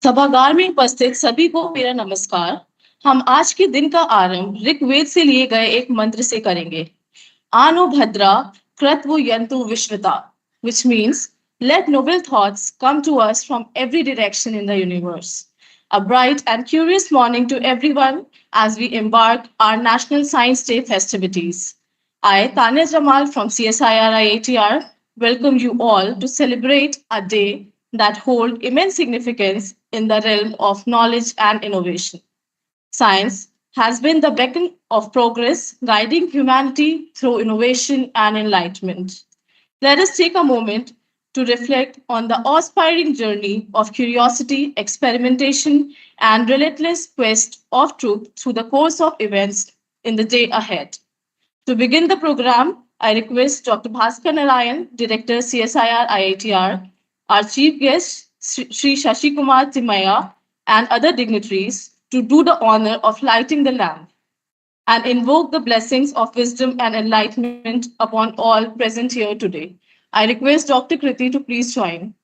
सभागार में उपस्थित सभी को मेरा नमस्कार। हम आज के दिन का आरंभ ऋग्वेद से लिए गए एक मंत्र से करेंगे। आनो भद्रा कृत्वो यंतु विश्वता, which means let noble thoughts come to us from every direction in the universe. A bright and curious morning to everyone as we embark our National Science Day festivities. I, Tanya Jamal from CSIR IATR, welcome you all to celebrate a day that holds immense significance in the realm of knowledge and innovation. Science has been the beacon of progress, guiding humanity through innovation and enlightenment. Let us take a moment to reflect on the awe-inspiring journey of curiosity, experimentation, and relentless quest of truth through the course of events in the day ahead. To begin the program, I request Dr. Bhaskar Narayan, Director CSIR IITR, our chief guest, Sri Shashi Kumar Timaya, and other dignitaries to do the honor of lighting the lamp and invoke the blessings of wisdom and enlightenment upon all present here today. I request Dr. Kriti to please join.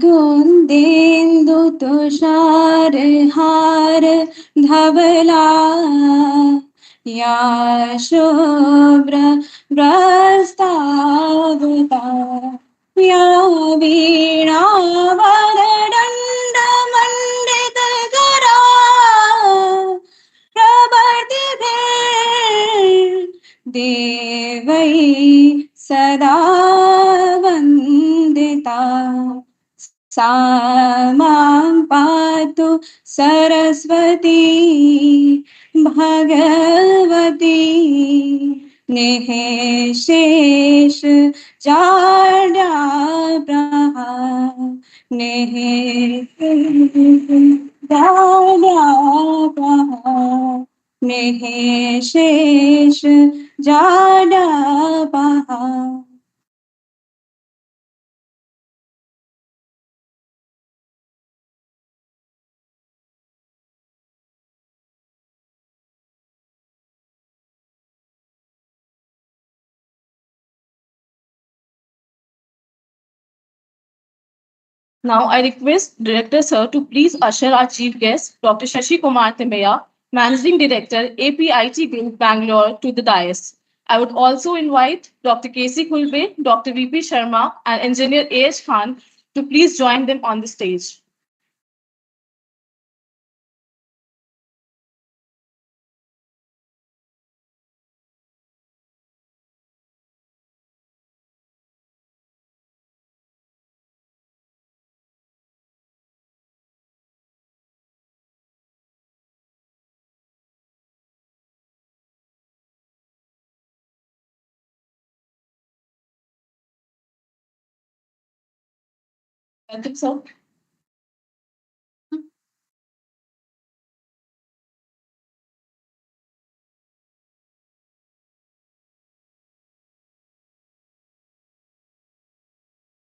कुन्देन्दु Tushar हार धवला या शुभ्र प्रस्तावता या वीणा वरदण्ड मण्डित करा प्रवर्तिते देवै सदा वन्दिता सा मां पातु Saraswati Bhagwati निःशेष जाड्याप्रहा निःशेष जाड्यापहा. Now I request Director Sir to please usher our chief guest, Dr. Shashi Kumar Timaya, Managing Director, APIT Group, Bangalore, to the dais. I would also invite Dr. KC Kulbe, Dr. VP Sharma, and Engineer A.H. Khan to please join them on the stage. Welcome, sir.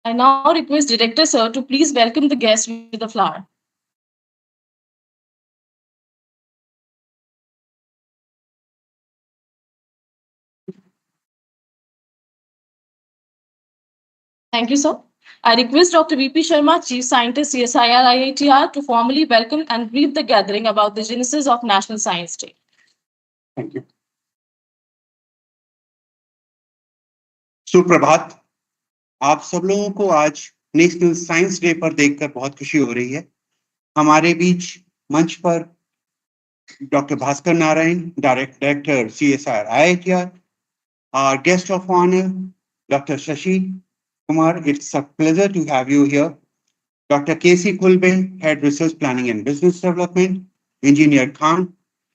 I now request Director Sir to please welcome the guest with a flower. Thank you, sir. I request Dr. VP Sharma, Chief Scientist, CSIR IITR, to formally welcome and brief the gathering about the genesis of National Science Day. Thank you. सुप्रभात। आप सब लोगों को आज national science day पर देखकर बहुत खुशी हो रही है। हमारे बीच मंच पर doctor Bhaskar Narayan, director CSIR IITR, our guest of honor, Dr. Shashi Kumar. It's a pleasure to have you here. Dr. KC Kulbe, Head Research Planning and Business Development, Engineer Khan,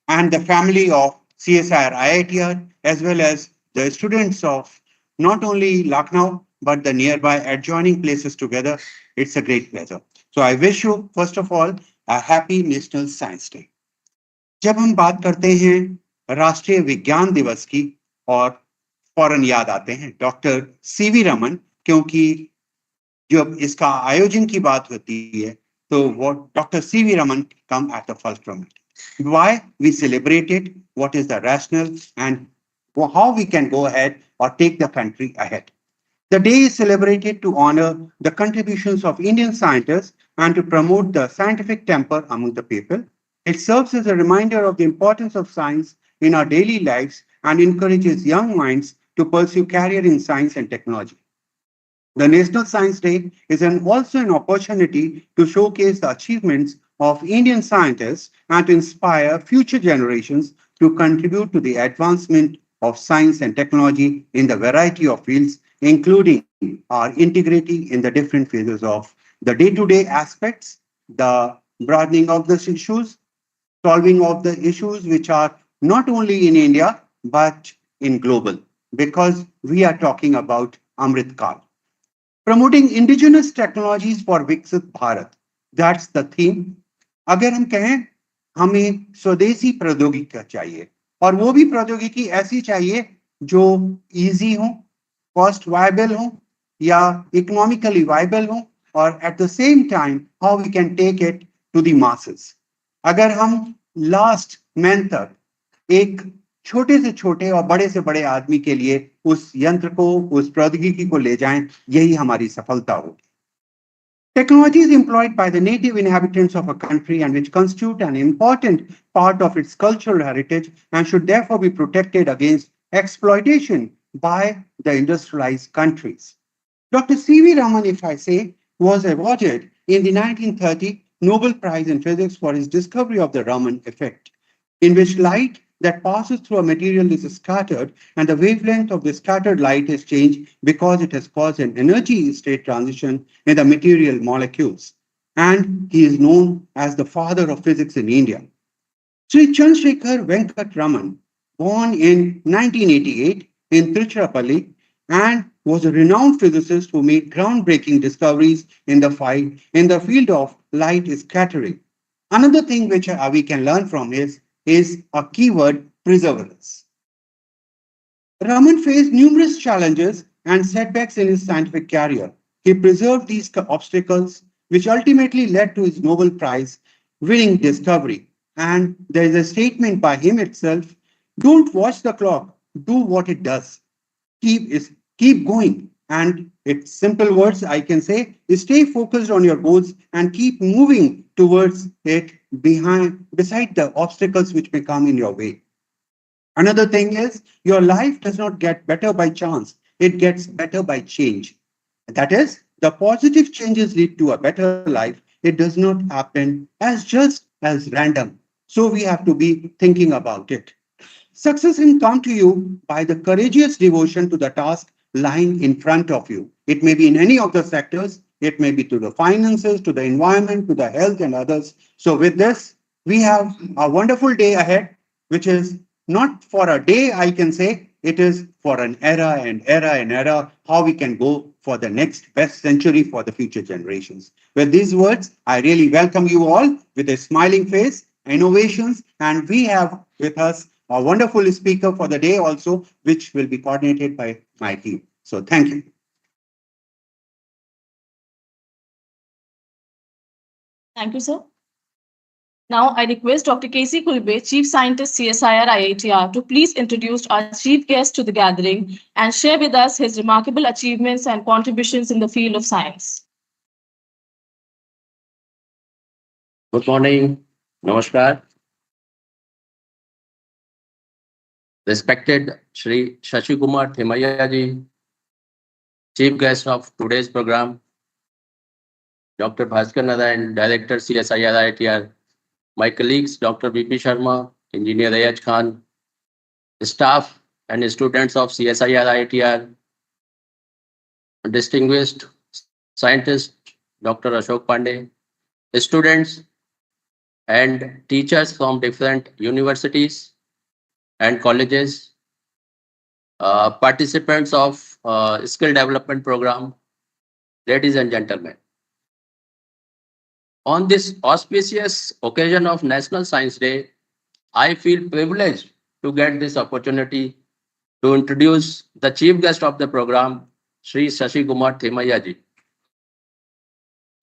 and the family of CSIR IITR, as well as the students of not only Lucknow, but the nearby adjoining places together. It's a great pleasure. So I wish you, first of all, a happy National Science Day. जब हम बात करते हैं राष्ट्रीय विज्ञान दिवस की और फौरन याद आते हैं डॉक्टर CV रमन, क्योंकि जब इसका आयोजन की बात होती है तो वो doctor CV Raman come at the first from it. Why we celebrate it, what is the rationale, and how we can go ahead or take the country ahead. The day is celebrated to honor the contributions of Indian scientists and to promote the scientific temper among the people. It serves as a reminder of the importance of science in our daily lives and encourages young minds to pursue career in science and technology. The National Science Day is also an opportunity to showcase the achievements of Indian scientists and to inspire future generations to contribute to the advancement of science and technology in the variety of fields, including our integrity in the different phases of the day-to-day aspects, the broadening of the issues, solving of the issues which are not only in India, but in global, because we are talking about Amrit Kal. Promoting indigenous technologies for Viksit Bharat. That's the theme. अगर हम कहें हमें स्वदेशी प्रौद्योगिकी चाहिए और वो भी प्रौद्योगिकी ऐसी चाहिए जो इजी हो, कॉस्ट वायबल हो या इकोनॉमिकली वायबल हो और at the same time how we can take it to the masses. अगर हम लास्ट मैन तक एक छोटे से छोटे और बड़े से बड़े आदमी के लिए उस यंत्र को, उस प्रौद्योगिकी को ले जाएं, यही हमारी सफलता होगी. Technologies employed by the native inhabitants of a country and which constitute an important part of its cultural heritage and should therefore be protected against exploitation by the industrialized countries. Dr. C.V. Raman, if I say, was awarded in the 1930 Nobel Prize in Physics for his discovery of the Raman effect, in which light that passes through a material is scattered and the wavelength of the scattered light is changed because it has caused an energy state transition in the material molecules. And he is known as the father of physics in India. Sri Chandrasekhar Venkat Raman, born in 1988 in Tiruchirappalli, and was a renowned physicist who made groundbreaking discoveries in the field of light scattering. Another thing which we can learn from is a keyword, perseverance. Raman faced numerous challenges and setbacks in his scientific career. He preserved these obstacles, which ultimately led to his Nobel Prize winning discovery. And there is a statement by him itself: don't watch the clock, do what it does. Keep going. And it's simple words I can say is stay focused on your goals and keep moving towards it beside the obstacles which may come in your way. Another thing is your life does not get better by chance. It gets better by change. That is, the positive changes lead to a better life. It does not happen just as random. So we have to be thinking about it. Success can come to you by the courageous devotion to the task lying in front of you. It may be in any of the sectors. It may be to the finances, to the environment, to the health and others. So with this, we have a wonderful day ahead, which is not for a day, I can say, it is for an era and era and era, how we can go for the next best century for the future generations. With these words, I really welcome you all with a smiling face, innovations, and we have with us a wonderful speaker for the day also, which will be coordinated by my team. So thank you. Thank you, sir. Now I request Dr. K.C. Kulbe, Chief Scientist, CSIR IITR, to please introduce our chief guest to the gathering and share with us his remarkable achievements and contributions in the field of science. Good morning. Namaskar. Respected Shri Shashi Kumar Thimaiya ji, Chief Guest of today's program, Dr. Bhaskar Narayan, Director CSIR IITR, my colleagues Dr. B.P. Sharma, Engineer Ayaj Khan, staff and students of CSIR IITR, distinguished scientist Dr. Ashok Pandey, students and teachers from different universities and colleges, participants of skill development program, ladies and gentlemen. On this auspicious occasion of National Science Day, I feel privileged to get this opportunity to introduce the chief guest of the program, Shri Shashi Kumar Themaiya ji.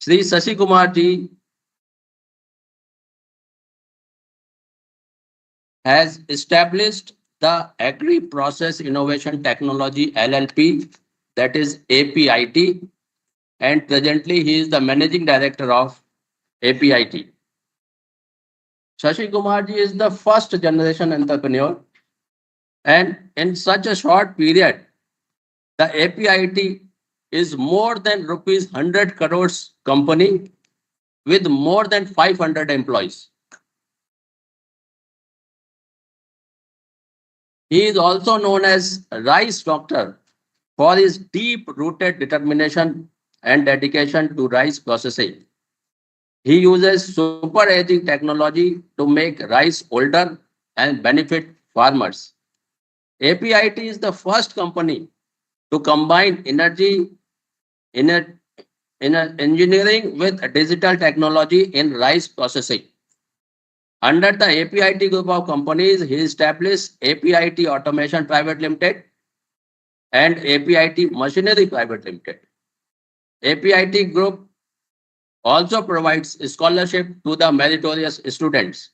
Shri Shashi Kumar ji has established the Agri Process Innovation Technology LLP, that is APIT, and presently he is the Managing Director of APIT. Shashi Kumar ji is the first generation entrepreneur, and in such a short period, the APIT is more than rupees 100 crores company with more than 500 employees. He is also known as Rice Doctor for his deep-rooted determination and dedication to rice processing. He uses super aging technology to make rice older and benefit farmers. APIT is the first company to combine energy in engineering with digital technology in rice processing. Under the APIT group of companies, he established APIT Automation Private Limited and APIT Machinery Private Limited. APIT group also provides scholarship to the meritorious students.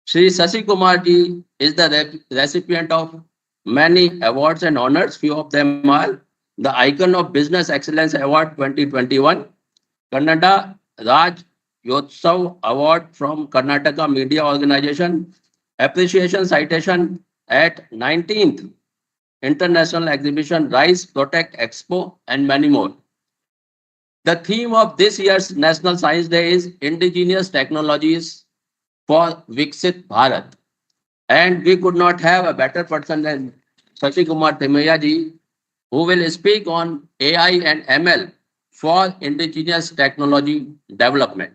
Shri Shashi Kumar ji is the recipient of many awards and honors. Few of them are the Icon of Business Excellence Award 2021, Kannada Raj Yotsav Award from Karnataka Media Organization, Appreciation Citation at 19th International Exhibition Rice Protect Expo, and many more. The theme of this year's National Science Day is Indigenous Technologies for Viksit Bharat. And we could not have a better person than Shashi Kumar Themaiya ji, who will speak on AI and ML for indigenous technology development.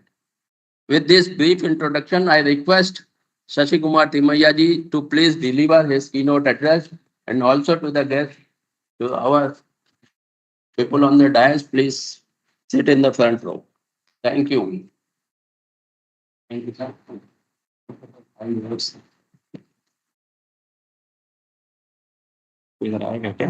With this brief introduction, I request Shashi Kumar Themaiya ji to please deliver his keynote address, and also to the guests, to our people on the dais, please sit in the front row. Thank you. Thank you, sir. इधर आएगा क्या?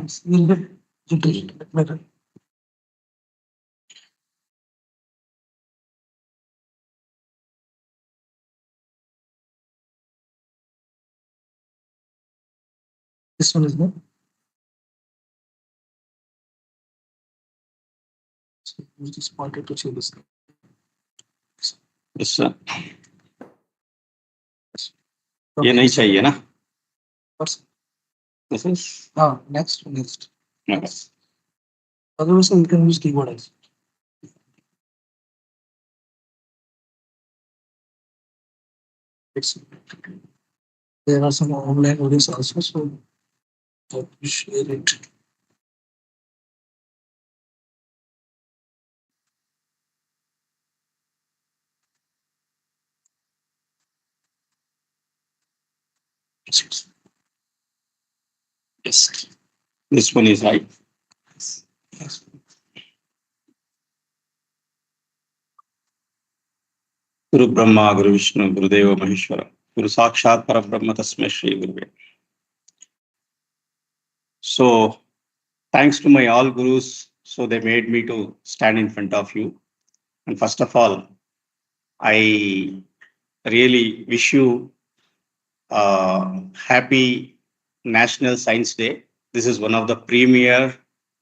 This one is not. So use this pointer to see this. Yes, sir. ये नहीं चाहिए ना? What's This is next. okay. Otherwise, you can use keyboard also. There are some online audios also, so I share it. Yes. This one is right. Yes. Guru Brahma, Guru Vishnu, Guru Deva Maheshwara, Guru Sakshat Parabrahma Tasmai Shri Guruve. So, thanks to my all gurus, so they made me to stand in front of you. And first of all, I really wish you a happy National Science Day. This is one of the premier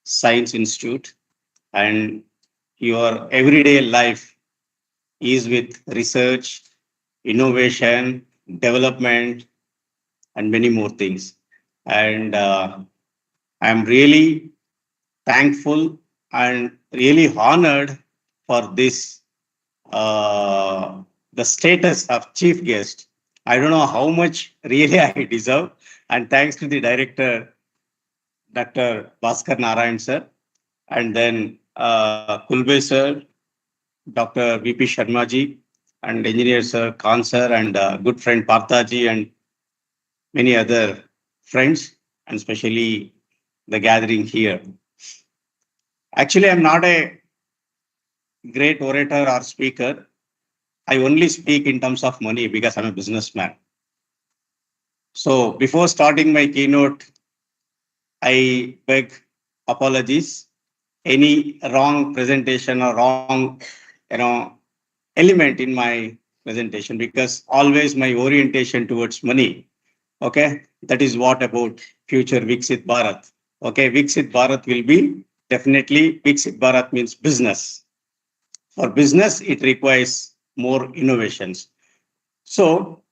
science institute, and your everyday life is with research, innovation, development, and many more things. And I'm really thankful and really honored for this, the status of chief guest. I don't know how much really I deserve. And thanks to the director, Dr. Bhaskar Narayan sir, and then Kulbe sir, Dr. VP Sharma ji, and engineer sir, Khan sir, and good friend Partha ji, and many other friends, and especially the gathering here. Actually, I'm not a great orator or speaker. I only speak in terms of money because I'm a businessman. So before starting my keynote, I beg apologies. Any wrong presentation or wrong, element in my presentation, because always my orientation towards money. Okay, that is what about future Viksit Bharat. Okay, Viksit Bharat will be definitely Viksit Bharat means business. For business, it requires more innovations. So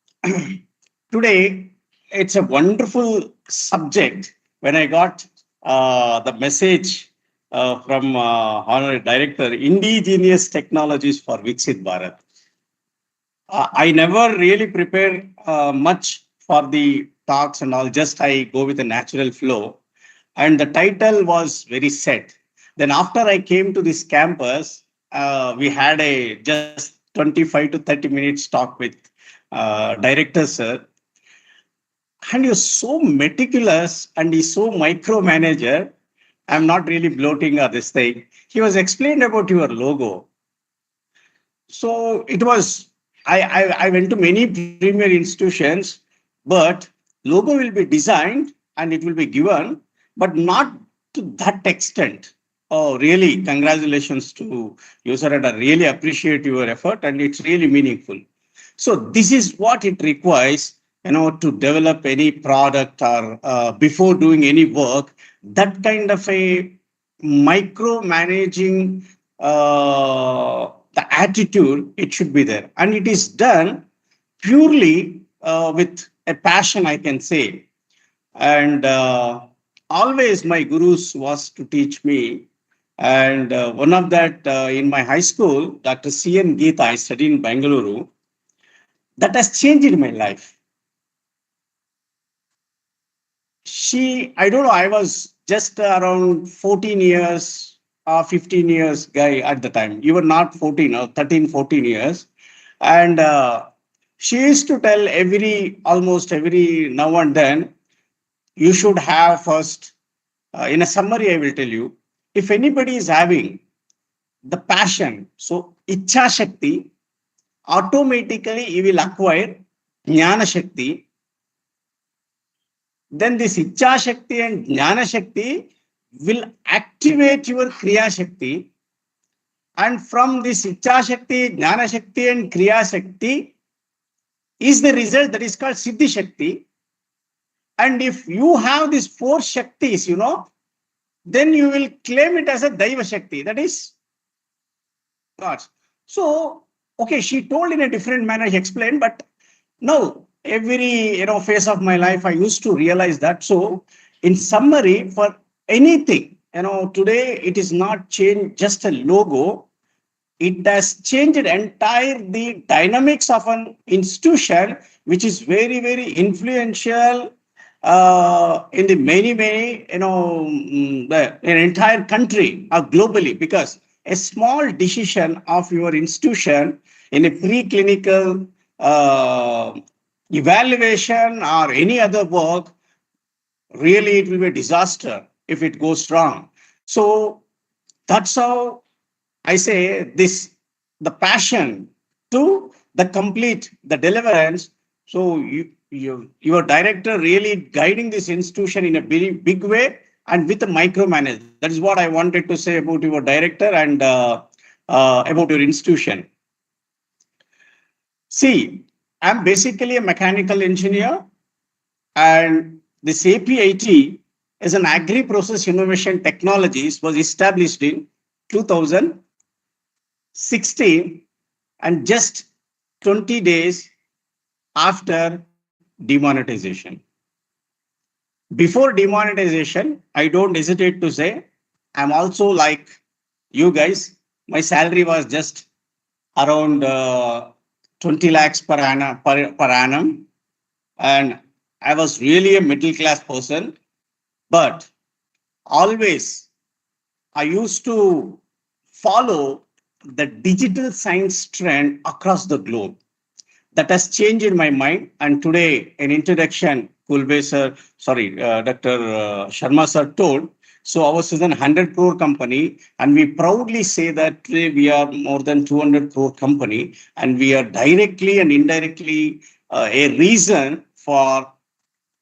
today, it's a wonderful subject. When I got the message from Honorary Director, Indigenous Technologies for Viksit Bharat. I never really prepare much for the talks and all, just I go with a natural flow. And the title was very set. Then after I came to this campus, we had a just 25 to 30 minutes talk with director sir. And he's so meticulous and he's so micromanager. I'm not really bloating or this thing. He was explained about your logo. So it was, I went to many premier institutions, but logo will be designed and it will be given, but not to that extent. Oh, really, congratulations to you, sir, and I really appreciate your effort and it's really meaningful. So this is what it requires, to develop any product or before doing any work, that kind of a micromanaging the attitude, it should be there. And it is done purely with a passion, I can say. And always my gurus was to teach me. And one of that in my high school, Dr. C.N. Geeta, I studied in Bangalore. That has changed my life. I don't know, I was just around 14 years, 15 years guy at the time. You were not 14 or 13, 14 years. And she used to tell almost every now and then, you should have first, in a summary, I will tell you, if anybody is having the passion, so Ichha Shakti, automatically you will acquire Jnana Shakti. Then this Ichha Shakti and Jnana Shakti will activate your Kriya Shakti. And from this Ichha Shakti, Jnana Shakti and Kriya Shakti is the result that is called Siddhi Shakti. And if you have these 4 Shaktis, then you will claim it as a Daiva Shakti. That is God's. So, okay, she told in a different manner, she explained, but now every phase of my life, I used to realize that. So, in summary, for anything, today it is not changed just a logo. It has changed the dynamics of an institution, which is very, very influential in the many, an entire country or globally, because a small decision of your institution in a preclinical evaluation or any other work, really it will be a disaster if it goes wrong. So that's how I say this, the passion to the deliverance. So your director really guiding this institution in a very big way and with a micromanage. That is what I wanted to say about your director and about your institution. See, I'm basically a mechanical engineer, and this APIT as an Agri-Process Innovation Technologies was established in 2016 and just 20 days after demonetization. Before demonetization, I don't hesitate to say, I'm also like you guys. My salary was just around 20 lakhs per annum. And I was really a middle class person. But always, I used to follow the digital science trend across the globe. That has changed in my mind. And today, an introduction, Dr. Sharma sir told, so ours is a 100 crore company, and we proudly say that today we are more than 200 crore company, and we are directly and indirectly a reason for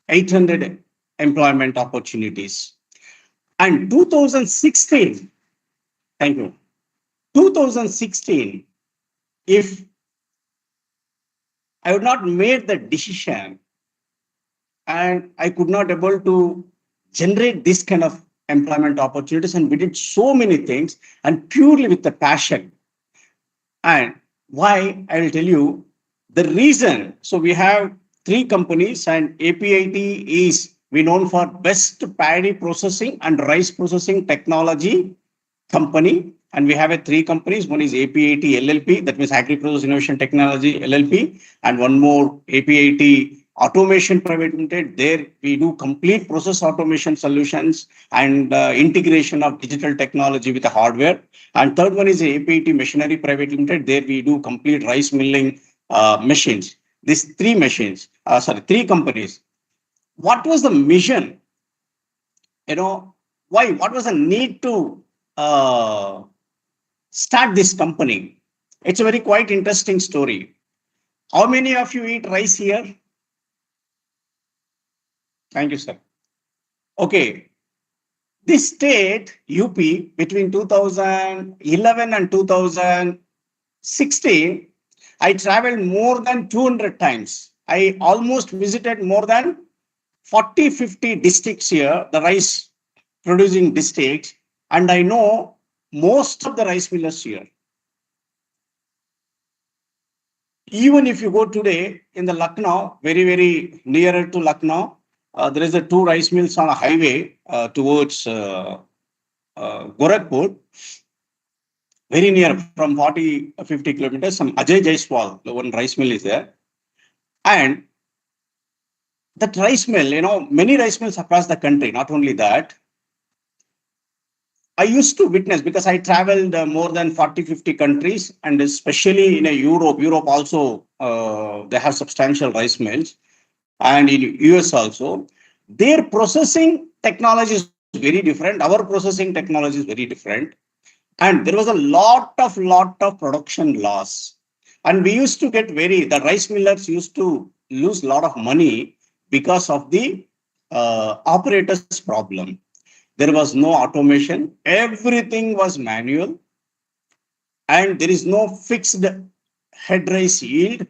800 employment opportunities. And 2016, thank you. 2016, if I would not made the decision and I could not able to generate this kind of employment opportunities, and we did so many things and purely with the passion. And why, I will tell you the reason. So we have 3 companies, and APIT is we known for best paddy processing and rice processing technology company. And we have 3 companies. One is APIT LLP, that means Agri Process Innovation Technology LLP, and one more APIT Automation Private Limited. There we do complete process automation solutions and integration of digital technology with the hardware. And third one is APIT Machinery Private Limited. There we do complete rice milling machines. These 3 machines, 3 companies. What was the mission? Why? What was the need to start this company? It's a very quite interesting story. How many of you eat rice here? Thank you, sir. Okay. This state, UP, between 2011 and 2016, I traveled more than 200 times. I almost visited more than 40, 50 districts here, the rice producing districts, and I know most of the rice millers here. Even if you go today in the Lucknow, very, very nearer to Lucknow, there is 2 rice mills on a highway towards Gorakhpur, very near, from 40, 50 kilometers. Some Ajay Jaiswal, the one rice mill is there. And that rice mill, many rice mills across the country, not only that, I used to witness, because I traveled more than 40, 50 countries, and especially in Europe also, they have substantial rice mills, and in US also. Their processing technology is very different. Our processing technology is very different. And there was a lot of production loss. And we used to get the rice millers used to lose a lot of money because of the operators problem. There was no automation. Everything was manual. And there is no fixed head rice yield.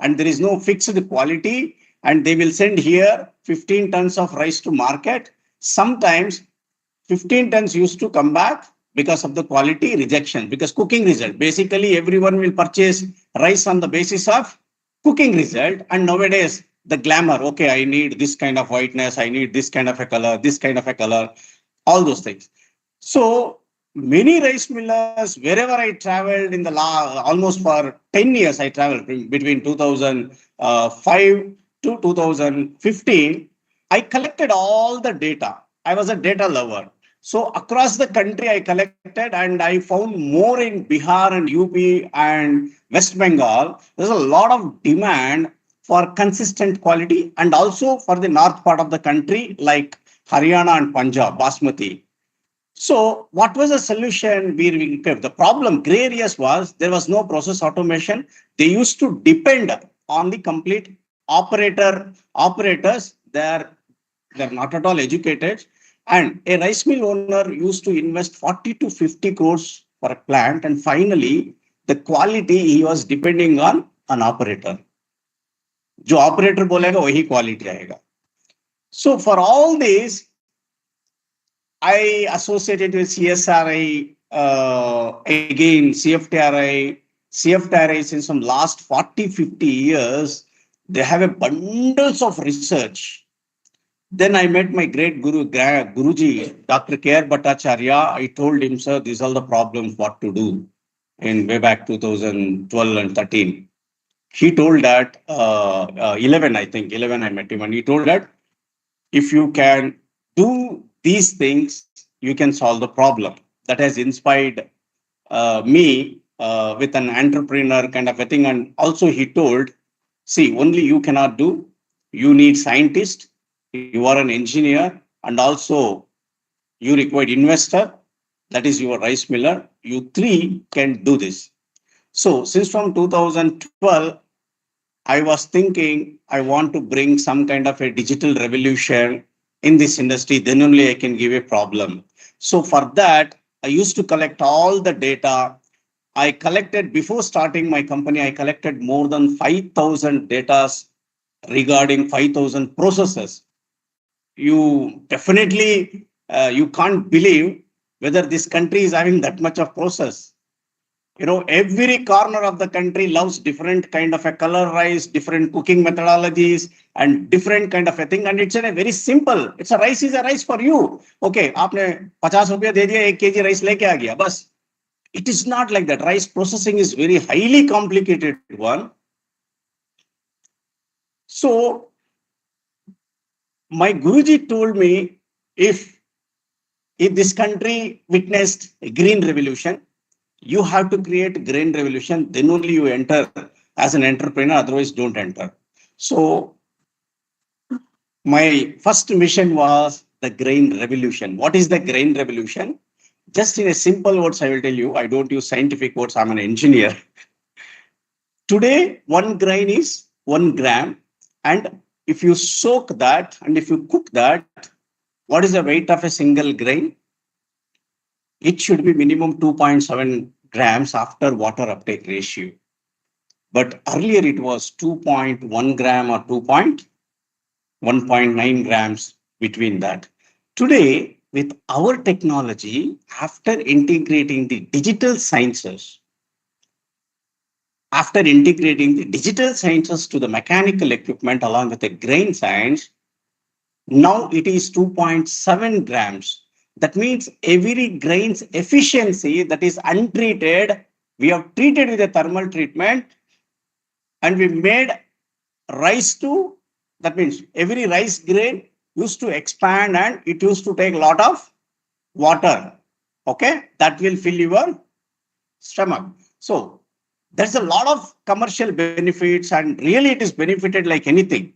And there is no fixed quality. And they will send here 15 tons of rice to market. Sometimes 15 tons used to come back because of the quality rejection, because cooking result. Basically, everyone will purchase rice on the basis of cooking result. And nowadays, the glamour, okay, I need this kind of whiteness, I need this kind of a color, this kind of a color, all those things. So many rice millers, wherever I traveled in the almost for 10 years, I traveled between 2005 to 2015, I collected all the data. I was a data lover. So across the country, I collected, and I found more in Bihar and UP and West Bengal. There's a lot of demand for consistent quality, and also for the north part of the country, like Haryana and Punjab, Basmati. So what was the solution? The problem, gray areas, was there was no process automation. They used to depend on the complete operators. They're not at all educated. And a rice mill owner used to invest 40 to 50 crores for a plant. And finally, the quality, he was depending on an operator. जो operator बोलेगा वही quality आएगा. So for all this, I associated with CSRI, again CFTRI. CFTRI, since some last 40, 50 years, they have a bundles of research. Then I met my great Guruji, Dr. K.R. Bhattacharya. I told him, sir, these are the problems, what to do, in way back 2012 and 13. He told that, 11 I met him, and he told that if you can do these things, you can solve the problem. That has inspired me with an entrepreneur kind of a thing. And also he told, see, only you cannot do, you need scientists, you are an engineer, and also you require investor, that is your rice miller. You 3 can do this. So since from 2012, I was thinking I want to bring some kind of a digital revolution in this industry. Then only I can give a problem. So for that, I used to collect all the data. I collected, before starting my company, I collected more than 5,000 data regarding 5,000 processes. You definitely, you can't believe whether this country is having that much of process. Every corner of the country loves different kind of a color rice, different cooking methodologies, and different kind of a thing. And it's a very simple. It's a rice is a rice for you. Okay, आपने 50 रुपया दे दिया, 1 kg rice लेके आ गया, बस. It is not like that. Rice processing is very highly complicated one. So my Guruji told me, if this country witnessed a green revolution, you have to create green revolution, then only you enter as an entrepreneur, otherwise don't enter. So my first mission was the grain revolution. What is the grain revolution? Just in a simple words, I will tell you, I don't use scientific words, I'm an engineer. Today, 1 grain is 1 gram. And if you soak that and if you cook that, what is the weight of a single grain? It should be minimum 2.7 grams after water uptake ratio. But earlier it was 2.1 gram or 1.9 grams between that. Today, with our technology, after integrating the digital sciences, to the mechanical equipment along with the grain science, now it is 2.7 grams. That means every grain's efficiency that is untreated, we have treated with a thermal treatment, and we made rice to, that means every rice grain used to expand and it used to take a lot of water. Okay, that will fill your stomach. So there's a lot of commercial benefits, and really it is benefited like anything.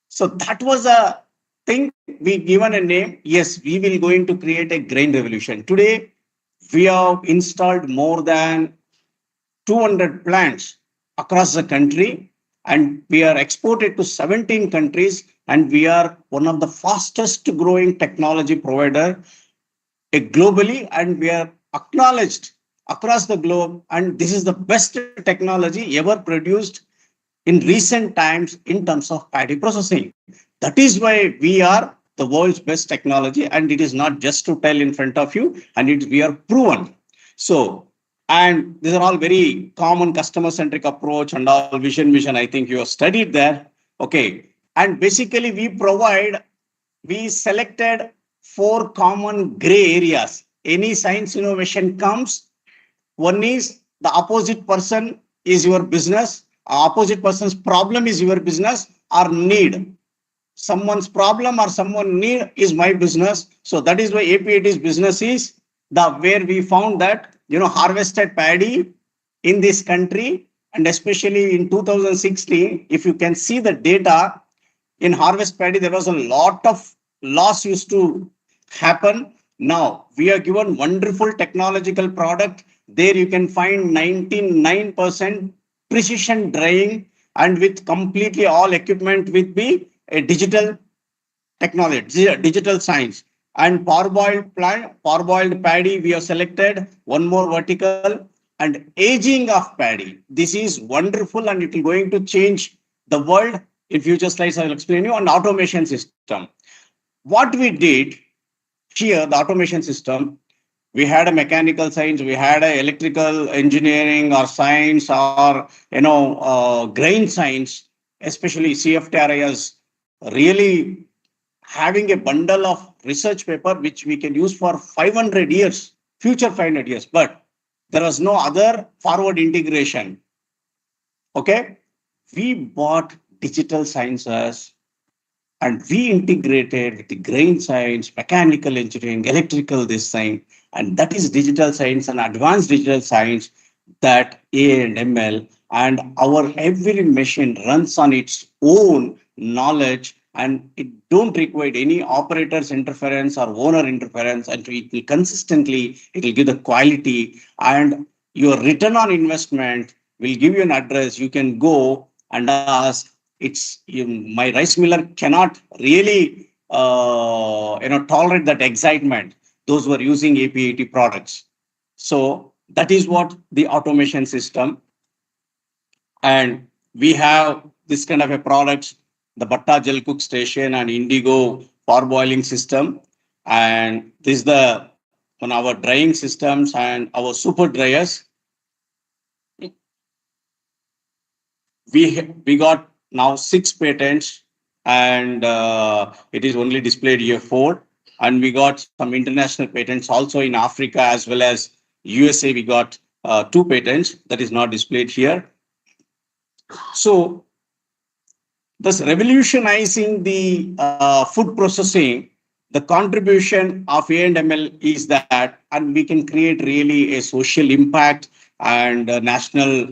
So that was a thing we given a name. Yes, we will going to create a grain revolution. Today, we have installed more than 200 plants across the country, and we are exported to 17 countries, and we are one of the fastest growing technology provider globally, and we are acknowledged across the globe. And this is the best technology ever produced in recent times in terms of paddy processing. That is why we are the world's best technology, and it is not just to tell in front of you, and we are proven. So, and these are all very common customer-centric approach and all vision. I think you have studied there. Okay. And basically we selected 4 common gray areas. Any science innovation comes, one is the opposite person is your business, opposite person's problem is your business, or need. Someone's problem or someone need is my business. So that is why APIT's business is where we found that, harvested paddy in this country, and especially in 2016, if you can see the data in harvest paddy, there was a lot of loss used to happen. Now we are given wonderful technological product. There you can find 99% precision drying, and with completely all equipment with a digital technology, digital science. And parboiled paddy, we have selected one more vertical, and aging of paddy. This is wonderful, and it is going to change the world. In future slides, I will explain you. And automation system. What we did here, the automation system, we had a mechanical science, we had a electrical engineering or science, or grain science, especially CFTRI is really having a bundle of research paper which we can use for 500 years, future 500 years, but there was no other forward integration. Okay, we bought digital sciences and we integrated with the grain science, mechanical engineering, electrical design, and that is digital science and advanced digital science, that AI and ML, and our every machine runs on its own knowledge, and it don't require any operator's interference or owner interference, and it will consistently, it will give the quality, and your return on investment will give you an address. You can go and ask, my rice miller cannot really tolerate that excitement, those who are using APAT products. So that is what the automation system. And we have this kind of a product, the Batta Gel Cook Station and Indigo parboiling system. And this is the on our drying systems and our super dryers. We got now 6 patents, and it is only displayed here 4. And we got some international patents also in Africa as well as USA. We got 2 patents that is not displayed here. So thus revolutionizing the food processing, the contribution of A&ML is that, and we can create really a social impact and national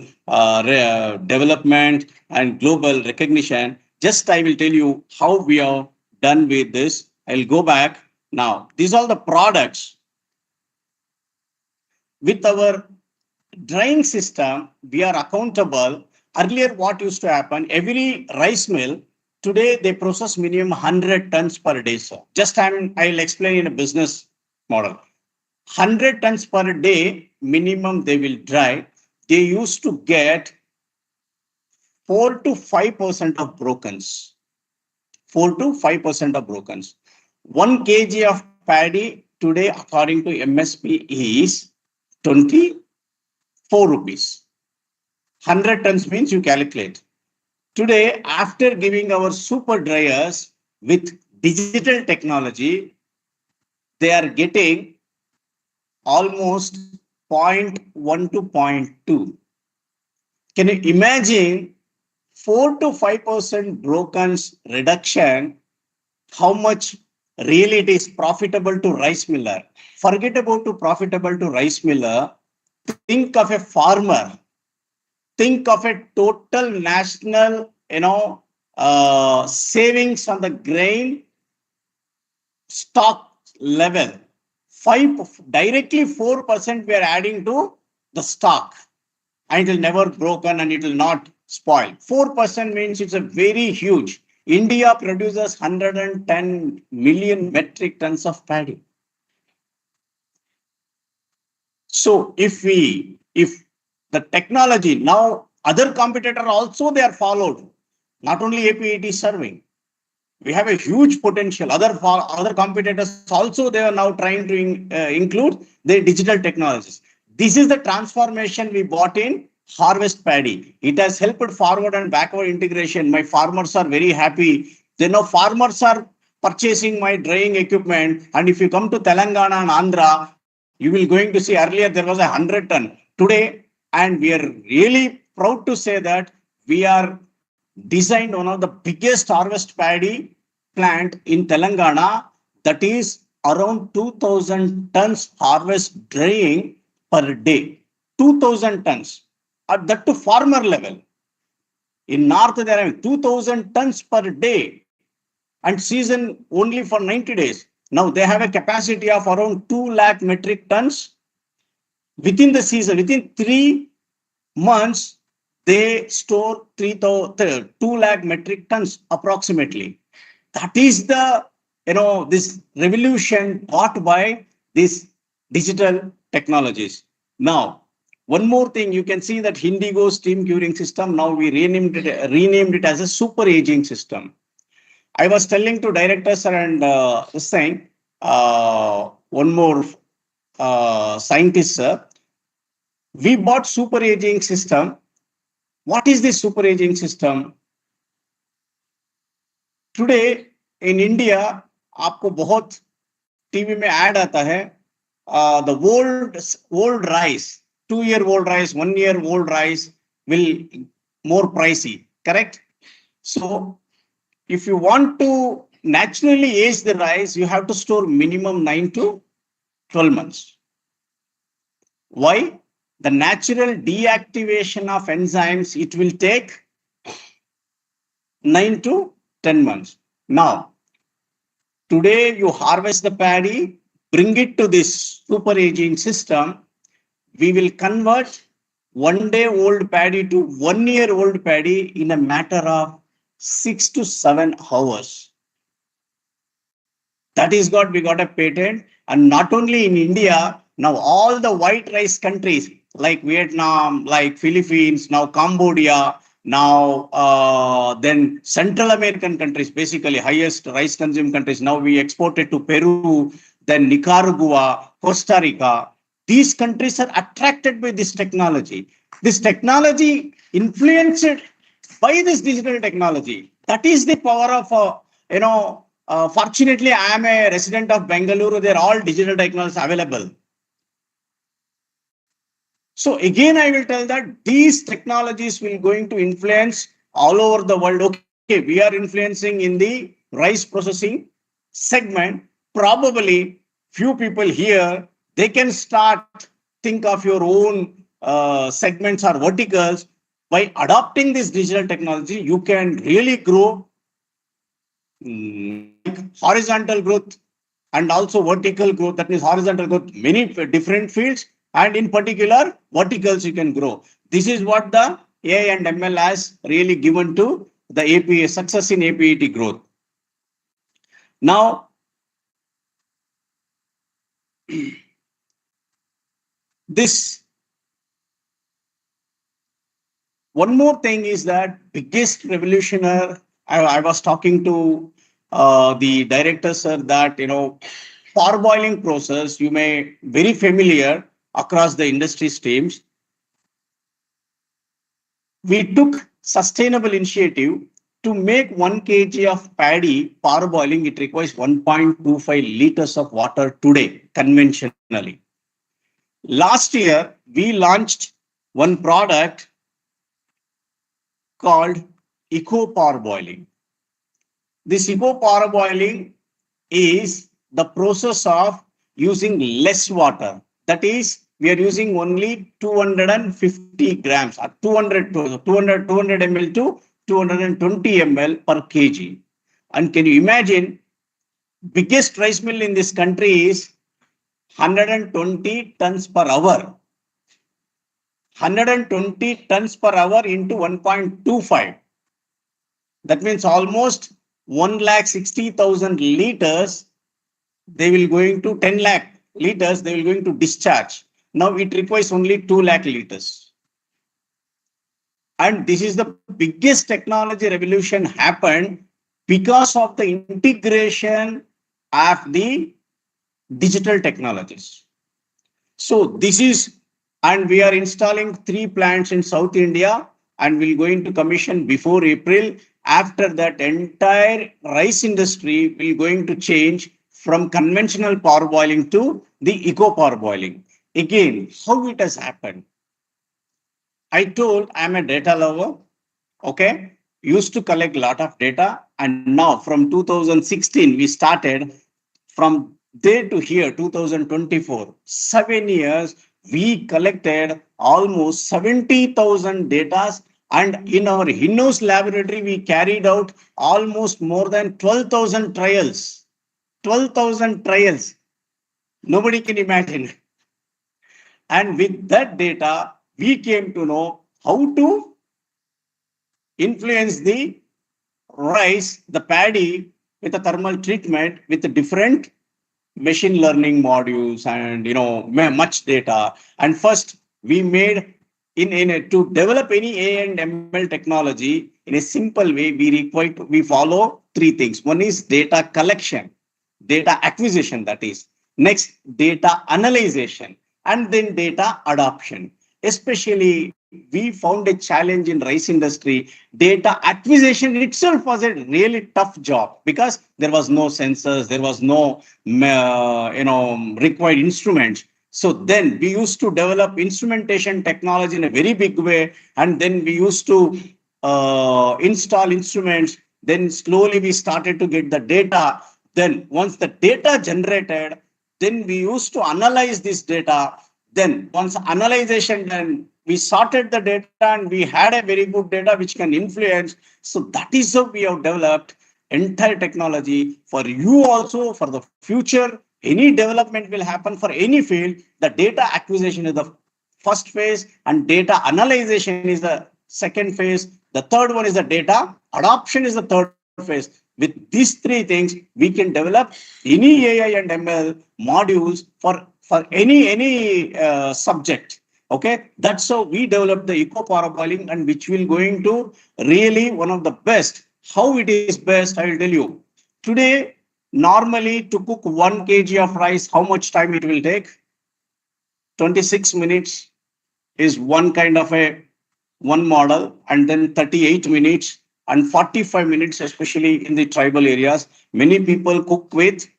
development and global recognition. Just I will tell you how we are done with this. I'll go back now. These are the products. With our drying system, we are accountable. Earlier, what used to happen, every rice mill, today they process minimum 100 tons per day. So just I'll explain in a business model. 100 tons per day minimum they will dry. They used to get 4 to 5% of brokens. 4 to 5% of brokens. 1 kg of paddy today, according to MSP, is 24 rupees. 100 tons means you calculate. Today, after giving our super dryers with digital technology, they are getting almost 0.1 to 0.2. Can you imagine 4 to 5% brokens reduction? How much really it is profitable to rice miller? Forget about to profitable to rice miller. Think of a farmer. Think of a total national, savings on the grain stock level. Directly 4% we are adding to the stock, and it will never broken and it will not spoil. 4% means it's a very huge. India produces 110 million metric tons of paddy. So if the technology now, other competitor also they are followed, not only APAT is serving. We have a huge potential. Other competitors also they are now trying to include the digital technologies. This is the transformation we bought in Harvest Paddy. It has helped forward and backward integration. My farmers are very happy. They know farmers are purchasing my drying equipment. And if you come to Telangana and Andhra, you will going to see earlier there was 100 ton. Today, and we are really proud to say that we are designed one of the biggest harvest paddy plant in Telangana, that is around 2,000 tons harvest drying per day. 2,000 tons, at that to farmer level. In North, there are 2,000 tons per day and season only for 90 days. Now they have a capacity of around 2 lakh metric tons within the season. Within 3 months, they store 2 lakh metric tons approximately. That is the, this revolution brought by these digital technologies. Now, one more thing, you can see that Indigo steam curing system, now we renamed it as a super aging system. I was telling to directors and this thing, one more scientist, sir. We bought super aging system. What is this super aging system? Today in India, आपको बहुत TV में add आता है, the old rice, 2-year-old rice, 1-year-old rice will more pricey, correct? So if you want to naturally age the rice, you have to store minimum 9 to 12 months. Why? The natural deactivation of enzymes, it will take 9 to 10 months. Now, today you harvest the paddy, bring it to this super aging system. We will convert 1-day-old paddy to 1-year-old paddy in a matter of 6 to 7 hours. That is what we got a patent. And not only in India, now all the white rice countries like Vietnam, like Philippines, now Cambodia, now then Central American countries, basically highest rice consuming countries. Now we exported to Peru, then Nicaragua, Costa Rica. These countries are attracted by this technology. This technology influenced by this digital technology. That is the power of, fortunately, I am a resident of Bengaluru. They're all digital technologies available. So again, I will tell that these technologies will going to influence all over the world. Okay, we are influencing in the rice processing segment. Probably few people here, they can start think of your own segments or verticals. By adopting this digital technology, you can really grow horizontal growth and also vertical growth. That means horizontal growth, many different fields, and in particular verticals you can grow. This is what the AI and ML has really given to the APA success in APAT growth. Now, this one more thing is that biggest revolutionary. I was talking to the director, sir, that parboiling process, you may very familiar across the industry streams. We took sustainable initiative to make 1 kg of paddy parboiling. It requires 1.25 liters of water today, conventionally. Last year, we launched one product called Eco Parboiling. This Eco Parboiling is the process of using less water. That is, we are using only 250 grams or 200 ml to 220 ml per kg. And can you imagine, biggest rice mill in this country is 120 tons per hour. 120 tons per hour into 1.25. That means almost 1,60,000 liters. They will going to 10 lakh liters. They will going to discharge. Now it requires only 2 lakh liters. And this is the biggest technology revolution happened because of the integration of the digital technologies. So this is, and we are installing 3 plants in South India, and we're going to commission before April. After that, entire rice industry will going to change from conventional parboiling to the eco parboiling. Again, how it has happened? I told I'm a data lover. Okay, used to collect a lot of data, and now from 2016 we started. From there to here, 2024, 7 years, we collected almost 70,000 data, and in our in-house laboratory, we carried out almost more than 12,000 trials. 12,000 trials. Nobody can imagine. And with that data, we came to know how to influence the rice, the paddy, with a thermal treatment with a different machine learning modules and much data. And first we made to develop any AI and ML technology in a simple way, we follow 3 things. One is data collection, data acquisition, that is. Next, data analyzation, and then data adoption. Especially, we found a challenge in rice industry. Data acquisition itself was a really tough job because there was no sensors, there was no required instruments. So then we used to develop instrumentation technology in a very big way, and then we used to install instruments. Then slowly we started to get the data. Then once the data generated, then we used to analyze this data. Then once analyzation done, we sorted the data and we had a very good data which can influence. So that is how we have developed entire technology for you also, for the future. Any development will happen for any field. The data acquisition is the first phase and data analyzation is the second phase. The third one is the data adoption is the third phase. With these three things, we can develop any AI and ML modules for any subject. Okay, that's how we developed the eco paraboiling, and which will going to really one of the best. How it is best, I will tell you. Today, normally to cook 1 kg of rice, how much time it will take? 26 minutes is one kind of one model, and then 38 minutes and 45 minutes, especially in the tribal areas. Many people cook with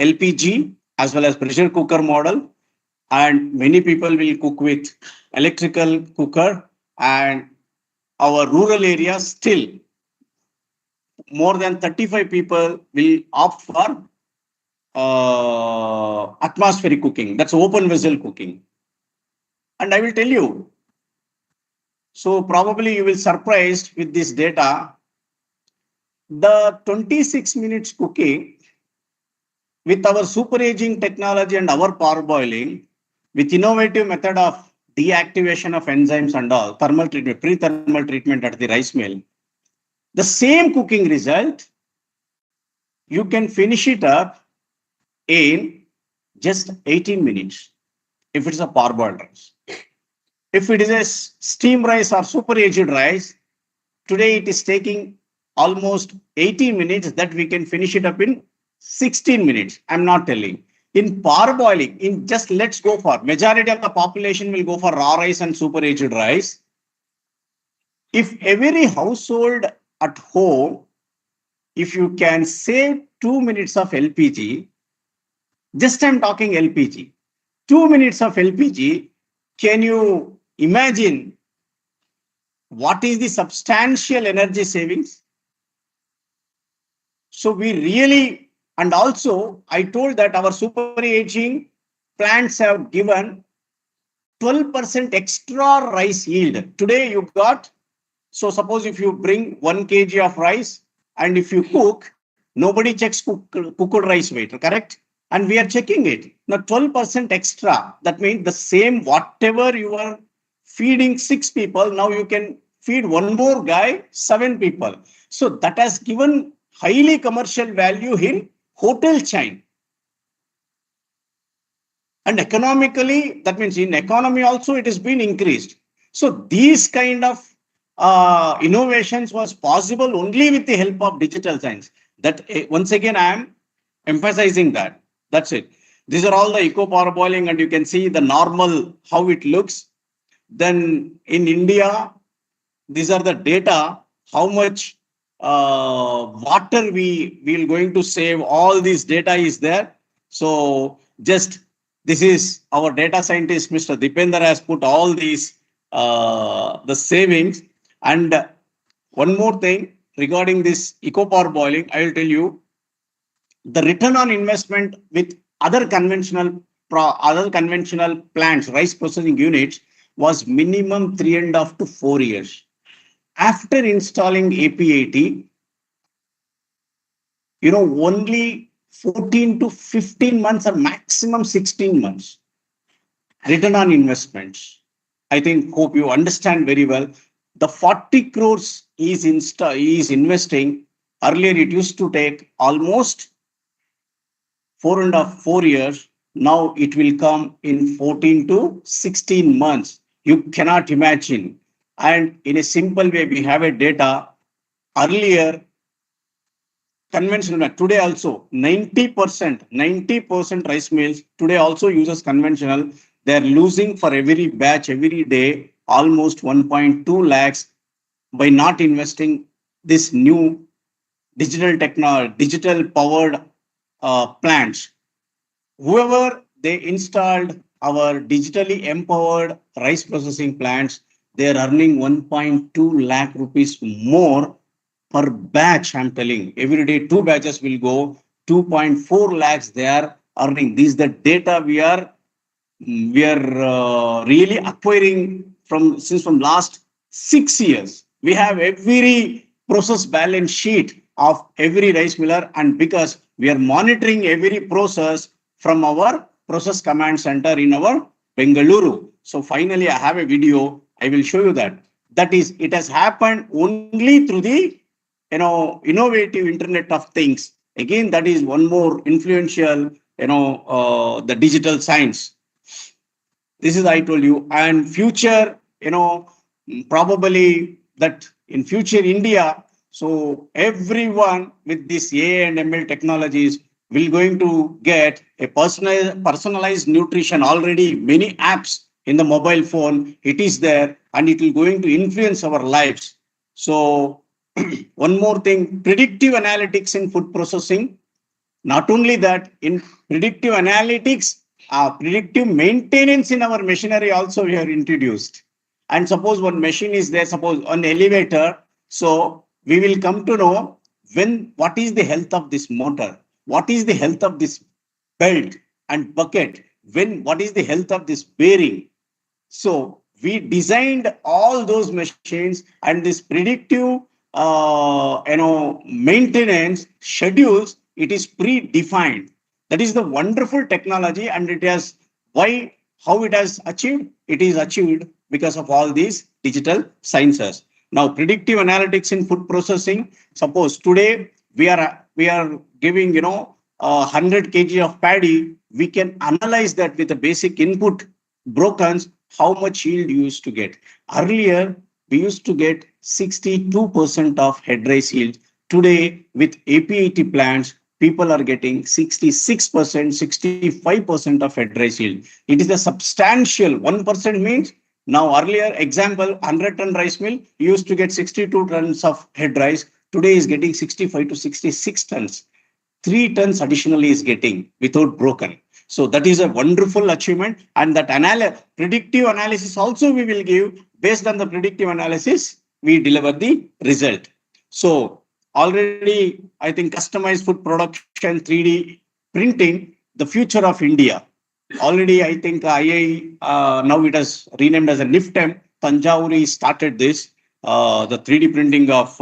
LPG as well as pressure cooker model, and many people will cook with electrical cooker. And our rural areas still more than 35 people will opt for atmospheric cooking. That's open vessel cooking. And I will tell you, so probably you will surprised with this data. The 26 minutes cooking with our super aging technology and our parboiling, with innovative method of deactivation of enzymes and all, thermal treatment, pre-thermal treatment at the rice mill, the same cooking result, you can finish it up in just 18 minutes if it's a parboiled rice. If it is a steam rice or super aged rice, today it is taking almost 18 minutes, that we can finish it up in 16 minutes. I'm not telling. In parboiling, in just let's go for majority of the population will go for raw rice and super aged rice. If every household at home, if you can save 2 minutes of LPG, just I'm talking LPG, 2 minutes of LPG, can you imagine what is the substantial energy savings? So we really, and also I told that our super aging plants have given 12% extra rice yield. Today you got, so suppose if you bring 1 kg of rice and if you cook, nobody checks cooked rice weight, correct? And we are checking it. Now 12% extra, that means the same whatever you are feeding 6 people, now you can feed one more guy, 7 people. So that has given highly commercial value in hotel chain. And economically, that means in economy also it has been increased. So these kind of innovations was possible only with the help of digital science. That once again, I am emphasizing that. That's it. These are all the eco parboiling, and you can see the normal, how it looks. Then in India, these are the data, how much water we will going to save. All this data is there. So just this is our data scientist, Mr. Dipender, has put all these the savings. And one more thing regarding this eco parboiling, I will tell you the return on investment with other conventional plants, rice processing units, was minimum 3.5 to 4 years. After installing APAT, only 14 to 15 months or maximum 16 months. Return on investments. I think, hope you understand very well. The 40 crores is investing. Earlier, it used to take almost 4 years. Now it will come in 14 to 16 months. You cannot imagine. And in a simple way, we have a data. Earlier, conventional, today also 90% rice mills today also uses conventional. They're losing for every batch, every day, almost 1.2 lakhs by not investing this new digital technology, digital powered plants. Whoever they installed our digitally empowered rice processing plants, they are earning 1.2 lakh rupees more per batch. I'm telling, every day 2 batches will go, 2.4 lakhs they are earning. This is the data we are really acquiring from last 6 years. We have every process balance sheet of every rice miller, and because we are monitoring every process from our process command center in our Bengaluru. So finally, I have a video. I will show you that. That is, it has happened only through the innovative Internet of Things. Again, that is one more influential, the digital science. This is I told you, and future, probably that in future India, so everyone with this AI and ML technologies will going to get a personalized nutrition. Already many apps in the mobile phone, it is there, and it will going to influence our lives. So one more thing, predictive analytics in food processing. Not only that, in predictive analytics, predictive maintenance in our machinery also we have introduced. And suppose one machine is there, suppose an elevator, so we will come to know what is the health of this motor, what is the health of this belt and bucket, what is the health of this bearing. So we designed all those machines, and this predictive maintenance schedules, it is predefined. That is the wonderful technology, and it has how it has achieved. It is achieved because of all these digital sciences. Now, predictive analytics in food processing. Suppose today we are giving 100 kg of paddy. We can analyze that with a basic input brokens, how much yield you used to get. Earlier, we used to get 62% of head rice yield. Today, with APAT plants, people are getting 66%, 65% of head rice yield. It is a substantial 1% means. Now, earlier example, 100-ton rice mill used to get 62 tons of head rice. Today is getting 65 to 66 tons. 3 tons additionally is getting without broken. So that is a wonderful achievement, and that predictive analysis also we will give. Based on the predictive analysis, we deliver the result. So already, I think customized food production, 3D printing, the future of India. Already, I think now it has renamed as a NIFTEM. Tanjavuri started this, the 3D printing of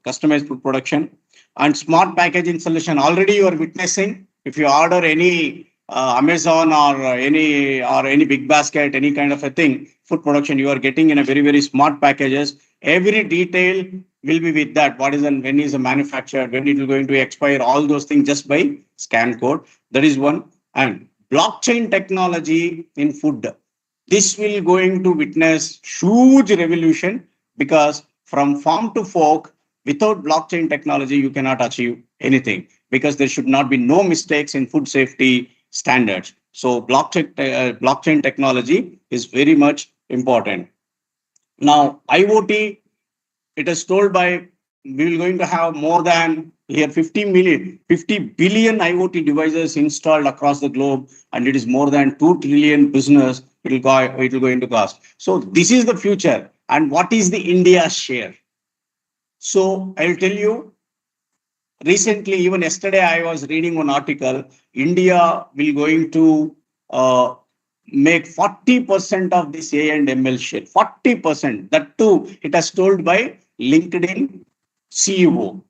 customized food production. And smart package installation, already you are witnessing. If you order any Amazon or any big basket, any kind of a thing, food production, you are getting in a very, very smart packages. Every detail will be with that. What is and when is manufactured, when it is going to expire, all those things just by scan code. That is one. And blockchain technology in food. This will going to witness huge revolution, because from farm to fork, without blockchain technology, you cannot achieve anything, because there should not be no mistakes in food safety standards. So blockchain technology is very much important. Now, IoT, it is told by, we will going to have more than here 50 billion IoT devices installed across the globe, and it is more than 2 trillion business it will going to cost. So this is the future. And what is the India share? So I'll tell you, recently, even yesterday, I was reading one article. India will going to make 40% of this AI and ML share. 40%. That too, it has told by LinkedIn CEO.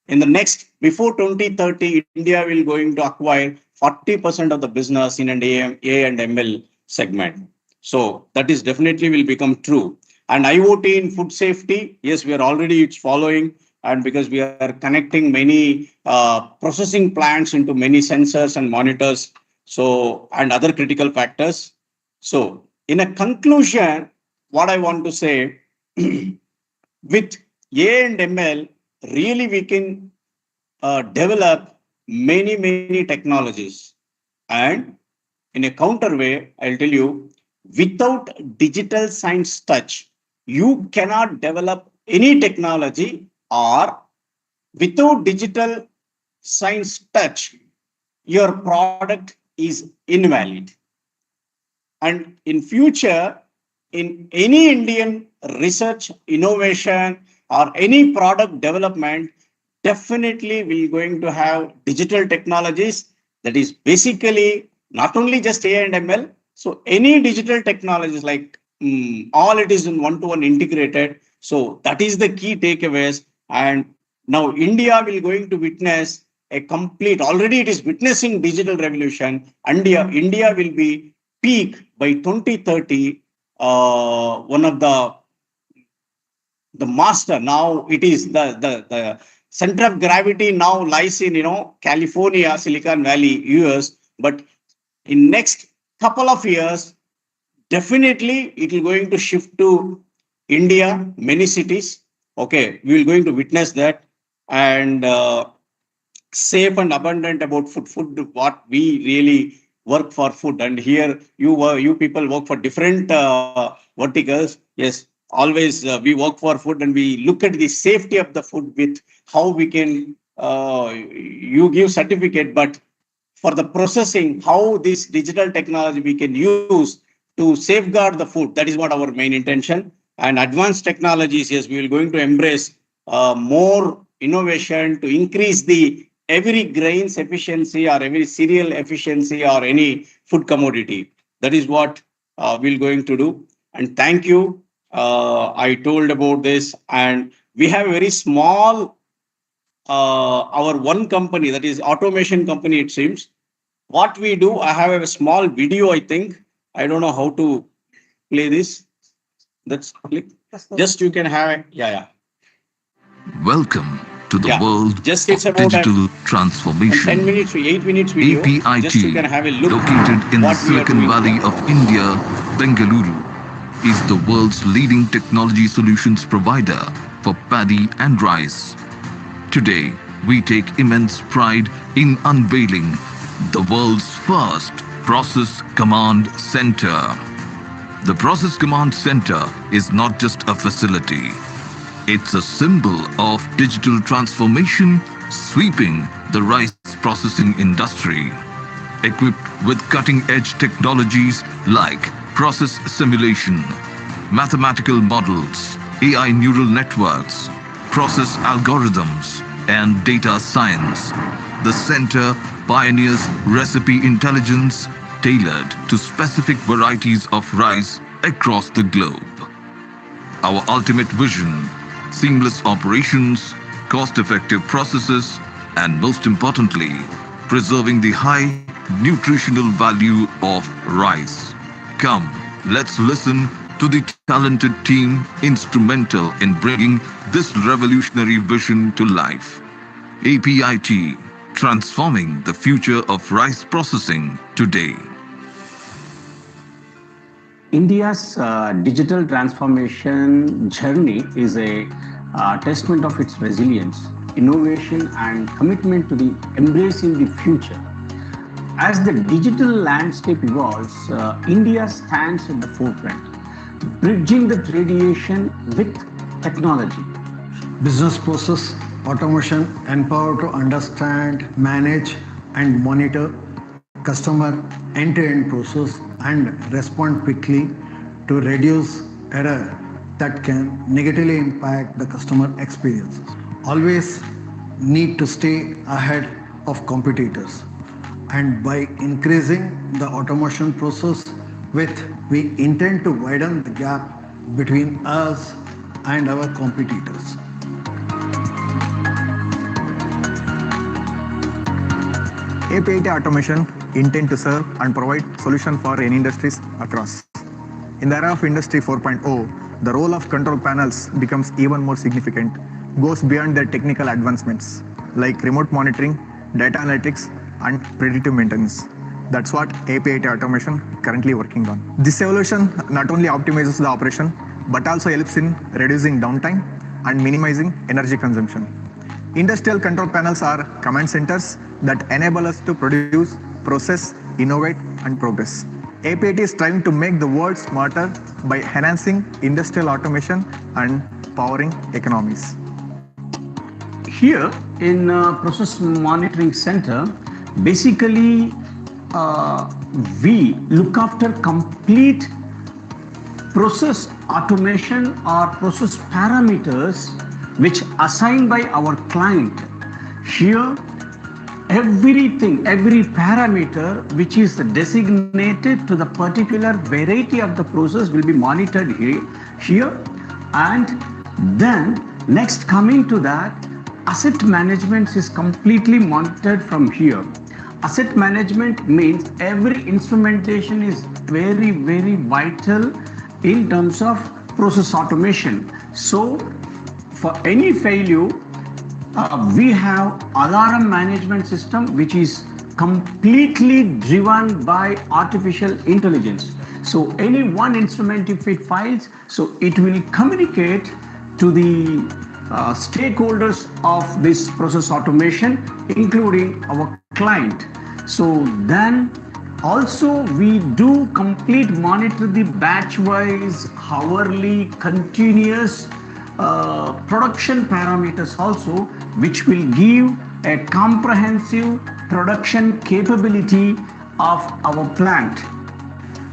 In the next, before 2030, India will going to acquire 40% of the business in an AI and ML segment. So that is definitely will become true. And IoT in food safety, yes, we are already following, and because we are connecting many processing plants into many sensors and monitors, so and other critical factors. So in a conclusion, what I want to say, with AI and ML, really we can develop many technologies. And in a counter way, I'll tell you, without digital science touch, you cannot develop any technology, or without digital science touch, your product is invalid. And in future, in any Indian research, innovation, or any product development, definitely we're going to have digital technologies. That is basically not only just AI and ML. So any digital technologies, like all it is in one-to-one integrated. So that is the key takeaways. And now India will going to witness a complete, already it is witnessing digital revolution. India will be peak by 2030. One of the the master. Now it is the center of gravity now lies in, California, Silicon Valley, US. But in next couple of years, definitely it will going to shift to India, many cities. Okay, we will going to witness that. And safe and abundant about food, what we really work for food. And here you people work for different verticals. Yes, always we work for food, and we look at the safety of the food with how we can, you give certificate, but for the processing, how this digital technology we can use to safeguard the food. That is what our main intention. And advanced technologies, yes, we will going to embrace more innovation to increase the every grains efficiency or every cereal efficiency or any food commodity. That is what we're going to do. And thank you. I told about this, and we have a very small, our one company, that is automation company, it seems. What we do, I have a small video, I think. I don't know how to play this. That's just you can have it. Yeah. Welcome to the Yeah. world Just it's of about digital 10 transformation. minutes, 8 minutes video. Just you APIT, can have a look. located in the what we are Silicon doing. Valley of India, Bengaluru, is the world's leading technology solutions provider for paddy and rice. Today, we take immense pride in unveiling the world's first Process Command Center. The Process Command Center is not just a facility. It's a symbol of digital transformation sweeping the rice processing industry. Equipped with cutting-edge technologies like process simulation, mathematical models, AI neural networks, process algorithms, and data science, the center pioneers recipe intelligence tailored to specific varieties of rice across the globe. Our ultimate vision: seamless operations, cost-effective processes, and most importantly, preserving the high nutritional value of rice. Come, let's listen to the talented team instrumental in bringing this revolutionary vision to life. APIT, transforming the future of rice processing today. India's digital transformation journey is a testament of its resilience, innovation, and commitment to the embracing the future. As the digital landscape evolves, India stands at the forefront, bridging the radiation with technology. Business process automation empowered to understand, manage, and monitor customer end-to-end process and respond quickly to reduce error that can negatively impact the customer experiences. Always need to stay ahead of competitors, and by increasing the automation process we intend to widen the gap between us and our competitors. APIT Automation intend to serve and provide solution for any industries across. In the era of Industry 4.0, the role of control panels becomes even more significant, goes beyond their technical advancements like remote monitoring, data analytics, and predictive maintenance. That's what APIT Automation currently working on. This evolution not only optimizes the operation, but also helps in reducing downtime and minimizing energy consumption. Industrial control panels are command centers that enable us to produce, process, innovate, and progress. APIT is trying to make the world smarter by enhancing industrial automation and powering economies. Here in Process Monitoring Center, basically we look after complete process automation or process parameters which assigned by our client. Here, everything, every parameter which is designated to the particular variety of the process will be monitored here. And then next coming to that, asset management is completely monitored from here. Asset management means every instrumentation is very, very vital in terms of process automation. So for any failure, we have alarm management system which is completely driven by artificial intelligence. So any one instrument, if it fails, so it will communicate to the stakeholders of this process automation, including our client. So then also we do complete monitor the batch-wise, hourly, continuous production parameters also, which will give a comprehensive production capability of our plant.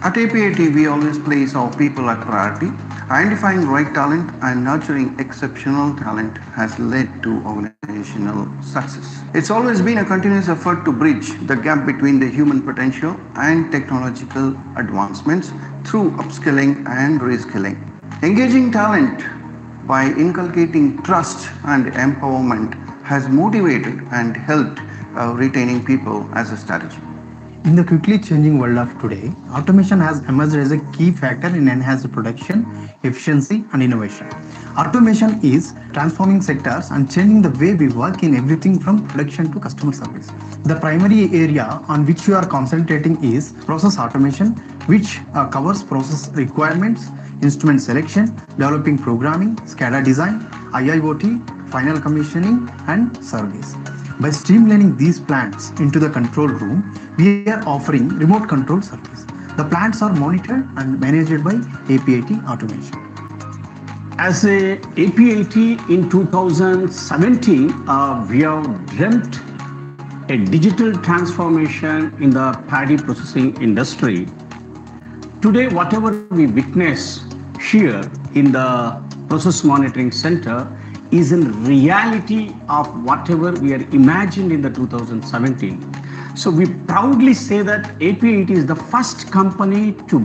At APIT, we always place our people at priority. Identifying right talent and nurturing exceptional talent has led to organizational success. It's always been a continuous effort to bridge the gap between the human potential and technological advancements through upskilling and reskilling. Engaging talent by inculcating trust and empowerment has motivated and helped retaining people as a strategy. In the quickly changing world of today, automation has emerged as a key factor in enhanced production, efficiency, and innovation. Automation is transforming sectors and changing the way we work in everything from production to customer service. The primary area on which we are concentrating is process automation, which covers process requirements, instrument selection, developing programming, SCADA design, IIoT, final commissioning, and service. By streamlining these plants into the control room, we are offering remote control service. The plants are monitored and managed by APIT Automation. As a APIT in 2017, we have dreamt a digital transformation in the paddy processing industry. Today, whatever we witness here in the process monitoring center is in reality of whatever we are imagined in the 2017. So we proudly say that APIT is the first company to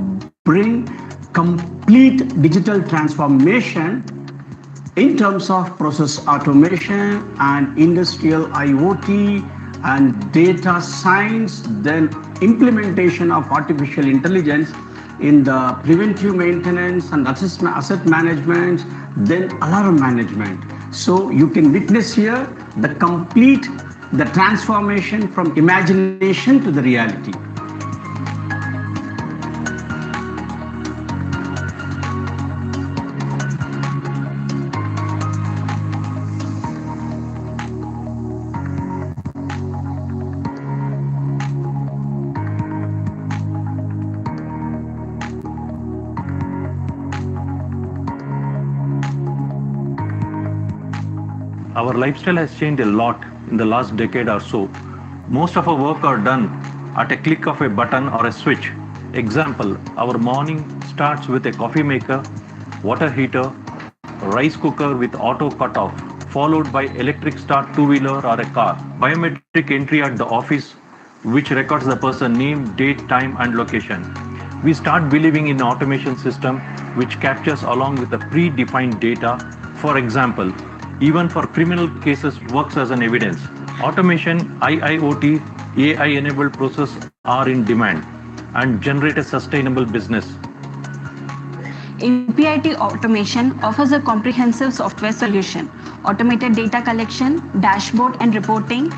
bring complete digital transformation in terms of process automation and industrial IoT and data science, then implementation of artificial intelligence in the preventive maintenance and asset management, then alarm management. So you can witness here the transformation from imagination to the reality. Our lifestyle has changed a lot in the last decade or so. Most of our work are done at a click of a button or a switch. Example, our morning starts with a coffee maker, water heater, rice cooker with auto cutoff, followed by electric start two-wheeler or a car. Biometric entry at the office, which records the person name, date, time, and location. We start believing in an automation system which captures along with the predefined data. For example, even for criminal cases works as an evidence. Automation, IIoT, AI-enabled process are in demand and generate a sustainable business. APIT Automation offers a comprehensive software solution, automated data collection, dashboard and reporting,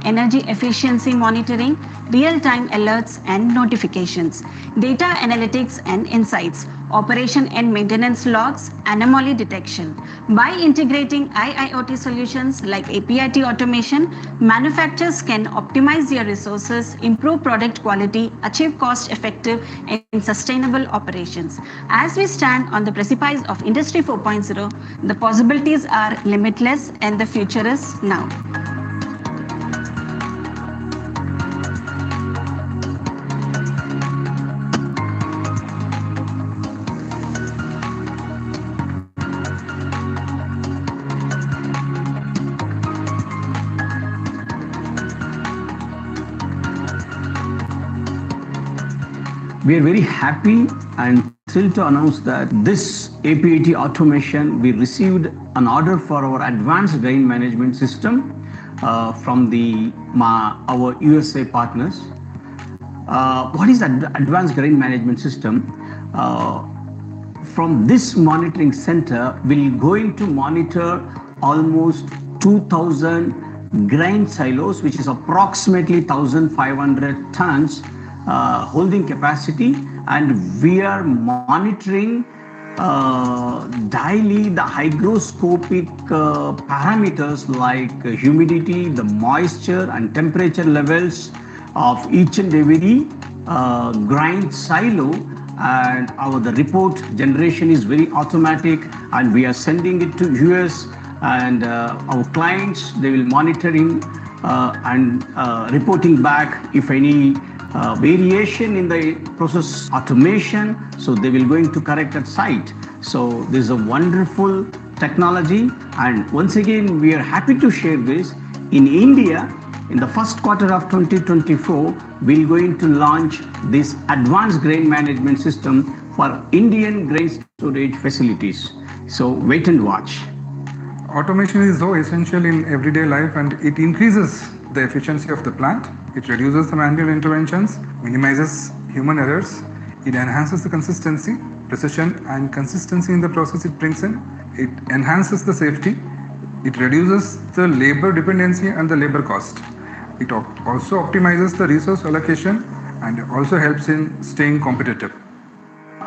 energy efficiency monitoring, real-time alerts and notifications, data analytics and insights, operation and maintenance logs, anomaly detection. By integrating IIoT solutions like APIT Automation, manufacturers can optimize their resources, improve product quality, achieve cost-effective and sustainable operations. As we stand on the precipice of Industry 4.0, the possibilities are limitless and the future is now. We are very happy and thrilled to announce that this APIT Automation, we received an order for our advanced grain management system from our USA partners. What is advanced grain management system? from this monitoring center, we're going to monitor almost 2,000 grain silos, which is approximately 1,500 tons holding capacity, and we are monitoring daily the hygroscopic parameters like humidity, the moisture and temperature levels of each and every grind silo, and the report generation is very automatic, and we are sending it to US, and our clients, they will monitoring and reporting back if any variation in the process automation, so they will going to correct at site. So this is a wonderful technology, and once again we are happy to share this. In India, in the first quarter of 2024, we're going to launch this advanced grain management system for Indian grain storage facilities. So wait and watch. Automation is so essential in everyday life, and it increases the efficiency of the plant. It reduces the manual interventions, minimizes human errors. It enhances the consistency, precision and consistency in the process it brings in. It enhances the safety. It reduces the labor dependency and the labor cost. It also optimizes the resource allocation and also helps in staying competitive.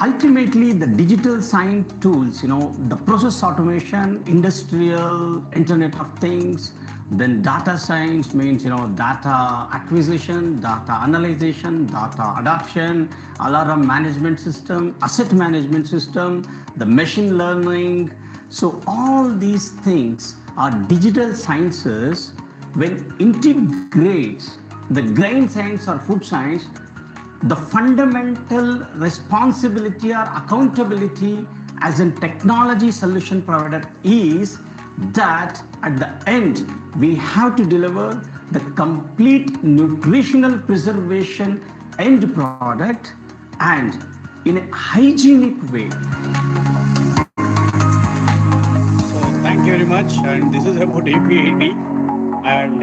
Ultimately, the digital science tools, the process automation, industrial, Internet of Things, then data science means, data acquisition, data analyzation, data adoption, alarm management system, asset management system, the machine learning. So all these things are digital sciences. When integrates the grain science or food science, the fundamental responsibility or accountability as a technology solution provider is that at the end, we have to deliver the complete nutritional preservation end product and in a hygienic way. So thank you very much. And this is about AP80. And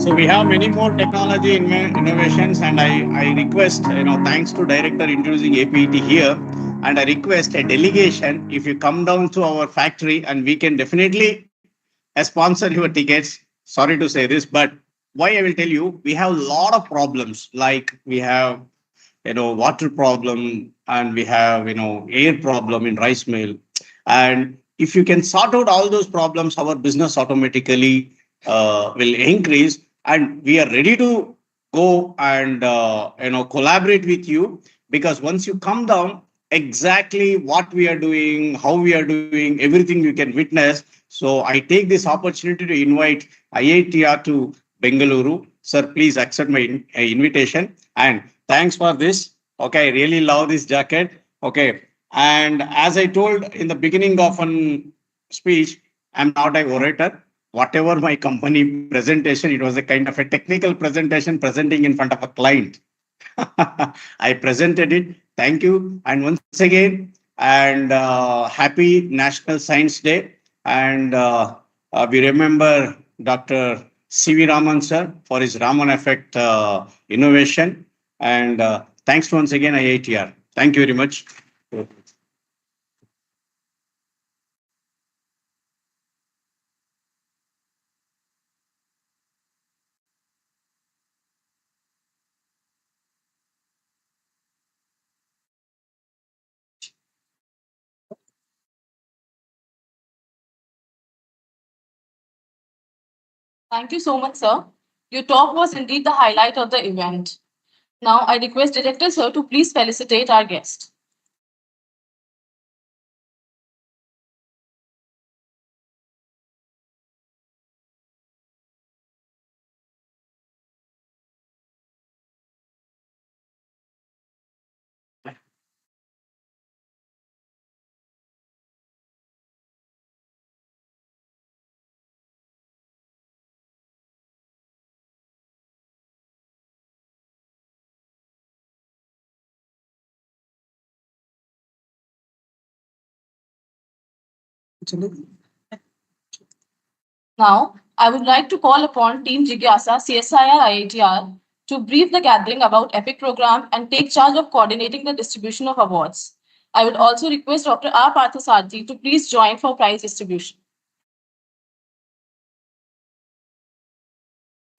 so we have many more technology innovations, and I request, thanks to director introducing AP80 here, and I request a delegation, if you come down to our factory, and we can definitely sponsor your tickets. Sorry to say this, but why I will tell you, we have a lot of problems, like we have, water problem, and we have, air problem in rice mill. And if you can sort out all those problems, our business automatically will increase, and we are ready to go and collaborate with you, because once you come down, exactly what we are doing, how we are doing, everything you can witness. So I take this opportunity to invite IITR to Bengaluru. Sir, please accept my invitation, and thanks for this. Okay, I really love this jacket. Okay. And as I told in the beginning of one speech, I'm not an orator. Whatever my company presentation, it was a kind of a technical presentation presenting in front of a client. I presented it. Thank you. And once again, and happy National Science Day. And we remember Dr. C.V. Raman sir for his Raman effect innovation. And thanks once again, IITR. Thank you very much. Thank you so much, sir. Your talk was indeed the highlight of the event. Now I request Director sir to please felicitate our guest. Now, I would like to call upon Team Jigyasa, CSIR IITR, to brief the gathering about EPIC program and take charge of coordinating the distribution of awards. I would also request Dr. R. Parthasarathy to please join for prize distribution.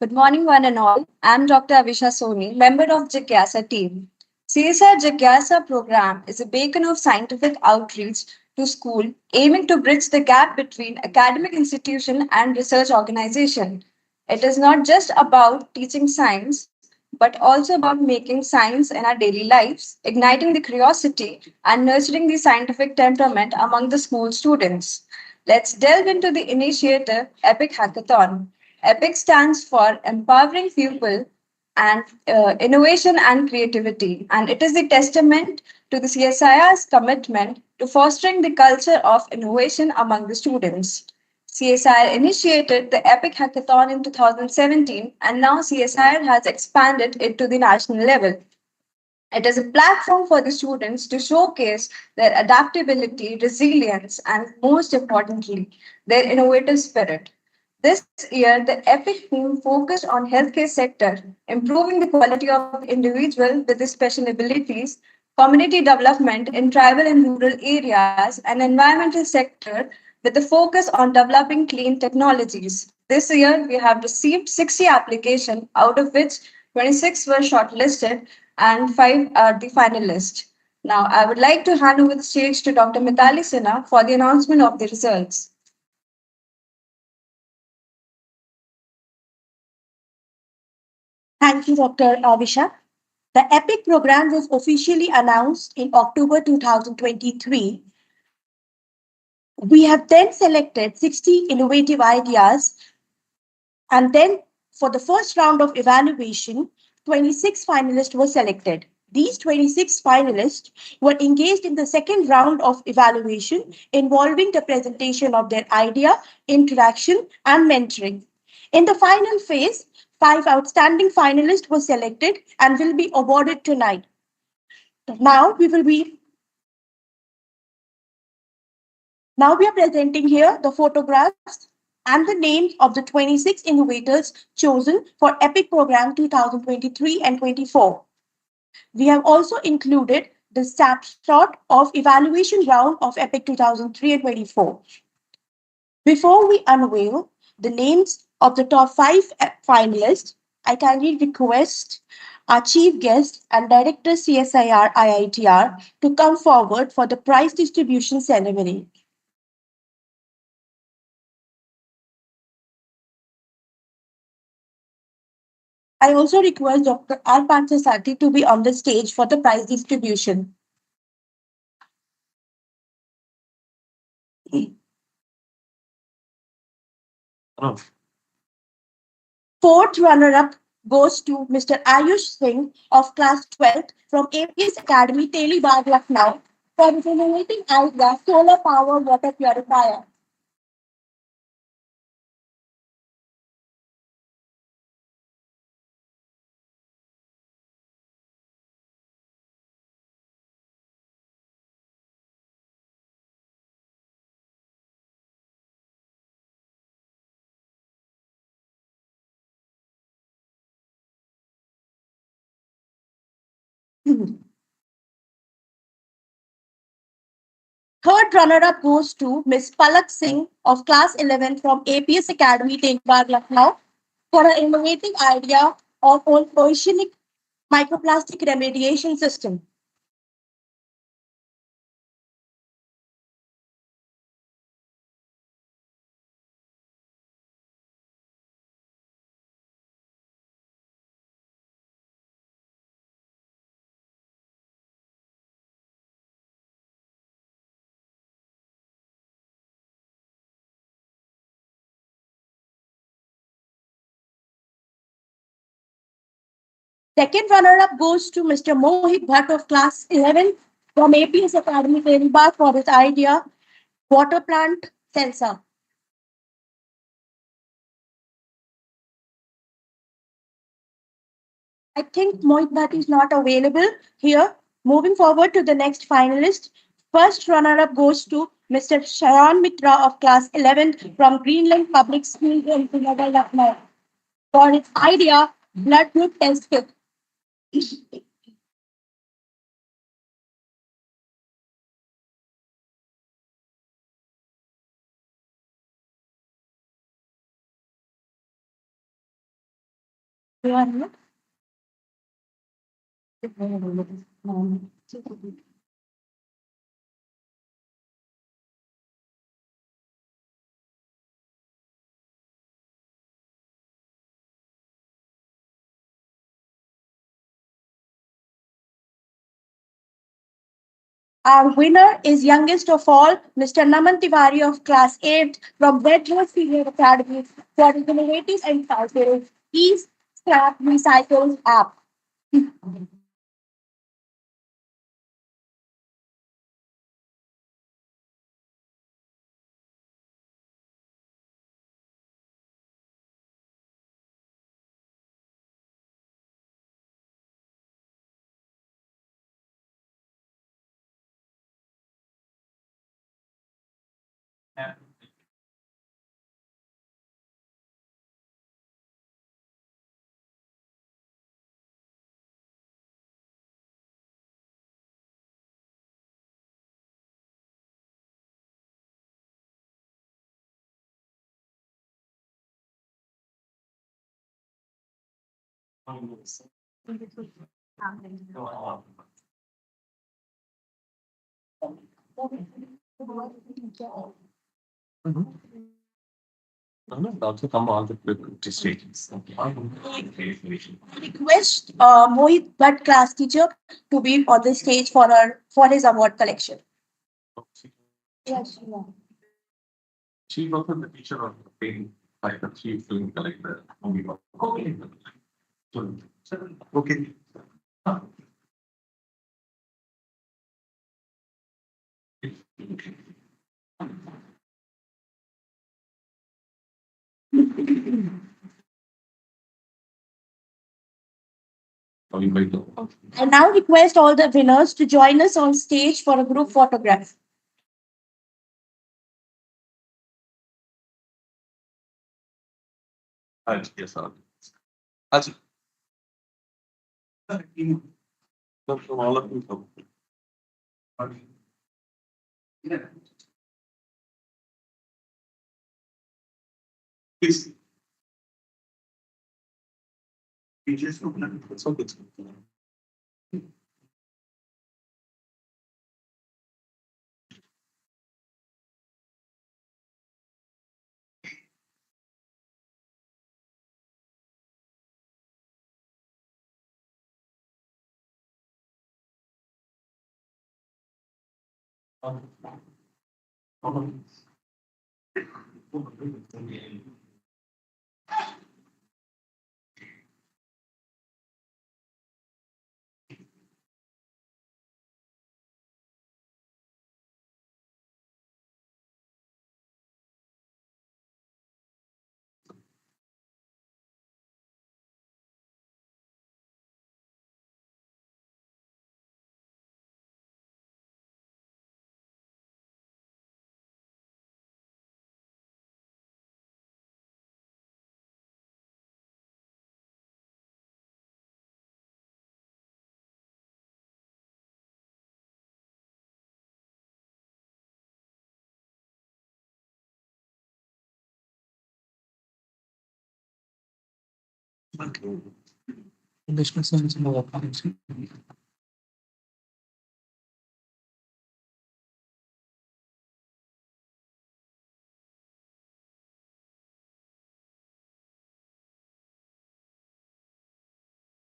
Good morning, one and all. I'm Dr. Avisha Soni, member of Jigyasa team. CSR Jigyasa program is a beacon of scientific outreach to school, aiming to bridge the gap between academic institution and research organization. It is not just about teaching science, but also about making science in our daily lives, igniting the curiosity and nurturing the scientific temperament among the school students. Let's delve into the initiative EPIC Hackathon. EPIC stands for Empowering People and Innovation and Creativity, and it is the testament to the CSIR's commitment to fostering the culture of innovation among the students. CSIR initiated the EPIC Hackathon in 2017, and now CSIR has expanded it to the national level. It is a platform for the students to showcase their adaptability, resilience, and most importantly, their innovative spirit. This year, the EPIC theme focused on healthcare sector, improving the quality of individual with the special abilities, community development in tribal and rural areas, and environmental sector with a focus on developing clean technologies. This year, we have received 60 applications, out of which 26 were shortlisted and 5 are the finalists. Now, I would like to hand over the stage to Dr. Mitali Sinha for the announcement of the results. Thank you, Dr. Avisha. The EPIC program was officially announced in October 2023. We have then selected 60 innovative ideas, and then for the first round of evaluation, 26 finalists were selected. These 26 finalists were engaged in the second round of evaluation involving the presentation of their idea, interaction, and mentoring. In the final phase, 5 outstanding finalists were selected and will be awarded tonight. Now we are presenting here the photographs and the names of the 26 innovators chosen for EPIC program 2023 and 24. We have also included the snapshot of evaluation round of EPIC 2003 and 24. Before we unveil the names of the top 5 finalists, I kindly request our chief guest and director CSIR IITR to come forward for the prize distribution ceremony. I also request Dr. R. Parthasarathy to be on the stage for the prize distribution. Fourth runner-up goes to Mr. Ayush Singh of class 12 from APS Academy, Telibag, Lucknow, for his innovative idea, solar power water purifier. Third runner-up goes to Ms. Palak Singh of class 11 from APS Academy, Telibag, Lucknow, for her innovative idea of oceanic microplastic remediation system. Second runner-up goes to Mr. Mohit Bhatt of class 11 from APS Academy, Telibag, for his idea, water plant sensor. I think Mohit Bhatt is not available here. Moving forward to the next finalist, first runner-up goes to Mr. Shayan Mitra of class 11 from Greenland Public School in Srinagar, Lucknow, for his idea, blood group test kit. Our winner is youngest of all, Mr. Naman Tiwari of class 8 from Wedgeworth Senior Academy for his innovative and transparent e-scrap recycle app. Also come on the stages. Request Mohit Bhatt, class teacher, to be on the stage for his award collection. Yes, yeah. She was the teacher of the film, like the chief film collector. Okay. Okay. I now request all the winners to join us on stage for a group photograph. Yes, sir. From all of you. Please. Just open it. So good.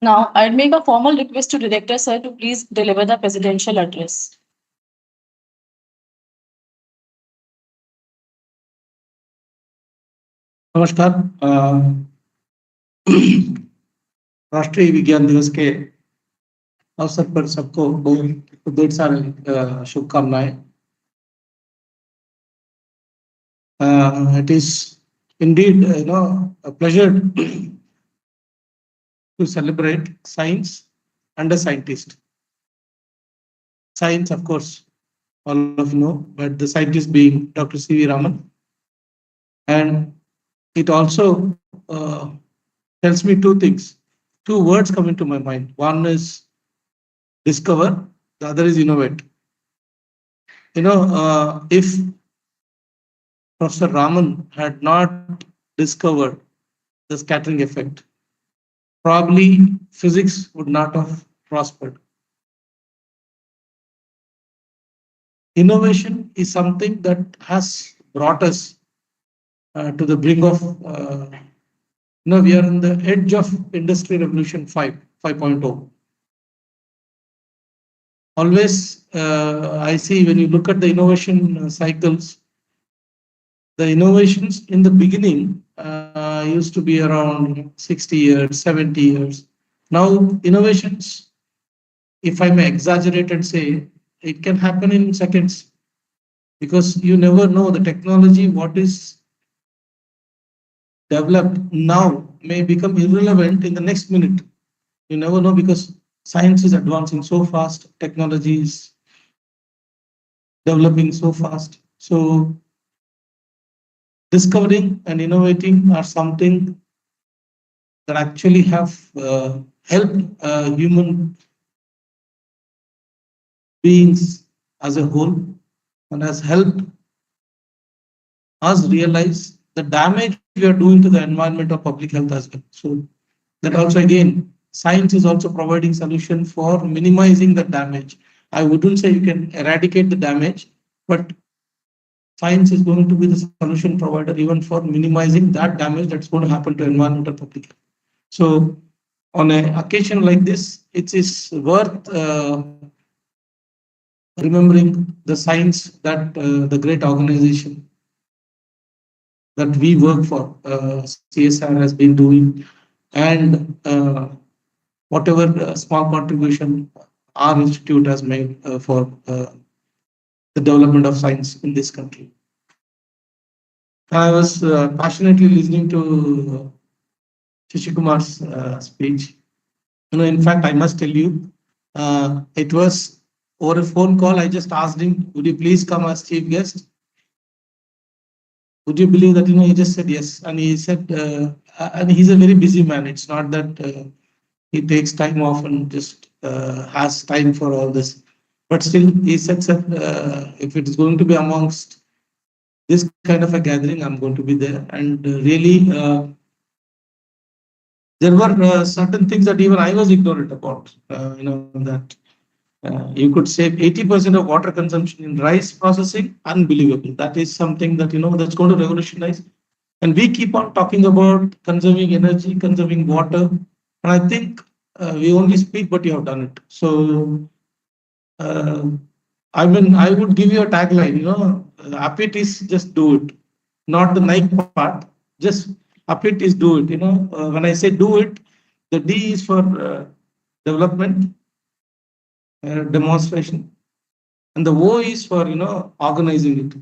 Now, I'd make a formal request to Director Sir to please deliver the presidential address. नमस्कार। राष्ट्रीय विज्ञान दिवस के अवसर पर सबको बहुत ढेर सारे शुभकामनाएं। It is indeed, a pleasure to celebrate science and a scientist. Science, of course, all of you know, but the scientist being Dr. C.V. Raman. And it also tells me two things. Two words come into my mind. One is discover, the other is innovate. If Professor Raman had not discovered the scattering effect, probably physics would not have prospered. Innovation is something that has brought us to the brink of, we are in the edge of Industry Revolution 5.0. Always, I see when you look at the innovation cycles, the innovations in the beginning used to be around 60 years, 70 years. Now, innovations, if I may exaggerate and say, it can happen in seconds, because you never know the technology, what is developed now may become irrelevant in the next minute. You never know, because science is advancing so fast, technology is developing so fast. So discovering and innovating are something that actually have helped human beings as a whole, and has helped us realize the damage we are doing to the environment or public health as well. So that also, again, science is also providing solution for minimizing the damage. I wouldn't say you can eradicate the damage, but science is going to be the solution provider even for minimizing that damage that's going to happen to environment or public health. So on an occasion like this, it is worth remembering the science that the great organization that we work for, CSR, has been doing, and whatever small contribution our institute has made for the development of science in this country. I was passionately listening to Shishikumar's speech. In fact, I must tell you, it was over a phone call. I just asked him, would you please come as chief guest? Would you believe that, he just said yes. And he said, and he's a very busy man. It's not that he takes time off and just has time for all this. But still, he said, if it is going to be amongst this kind of a gathering, I'm going to be there. And really, there were certain things that even I was ignorant about, that you could save 80% of water consumption in rice processing. Unbelievable. That is something that, that's going to revolutionize. And we keep on talking about conserving energy, conserving water. And I think we only speak, but you have done it. So, I would give you a tagline, Appit is just do it, not the Nike part, just Appit is do it. When I say do it, the D is for development, demonstration, and the O is for, organizing it,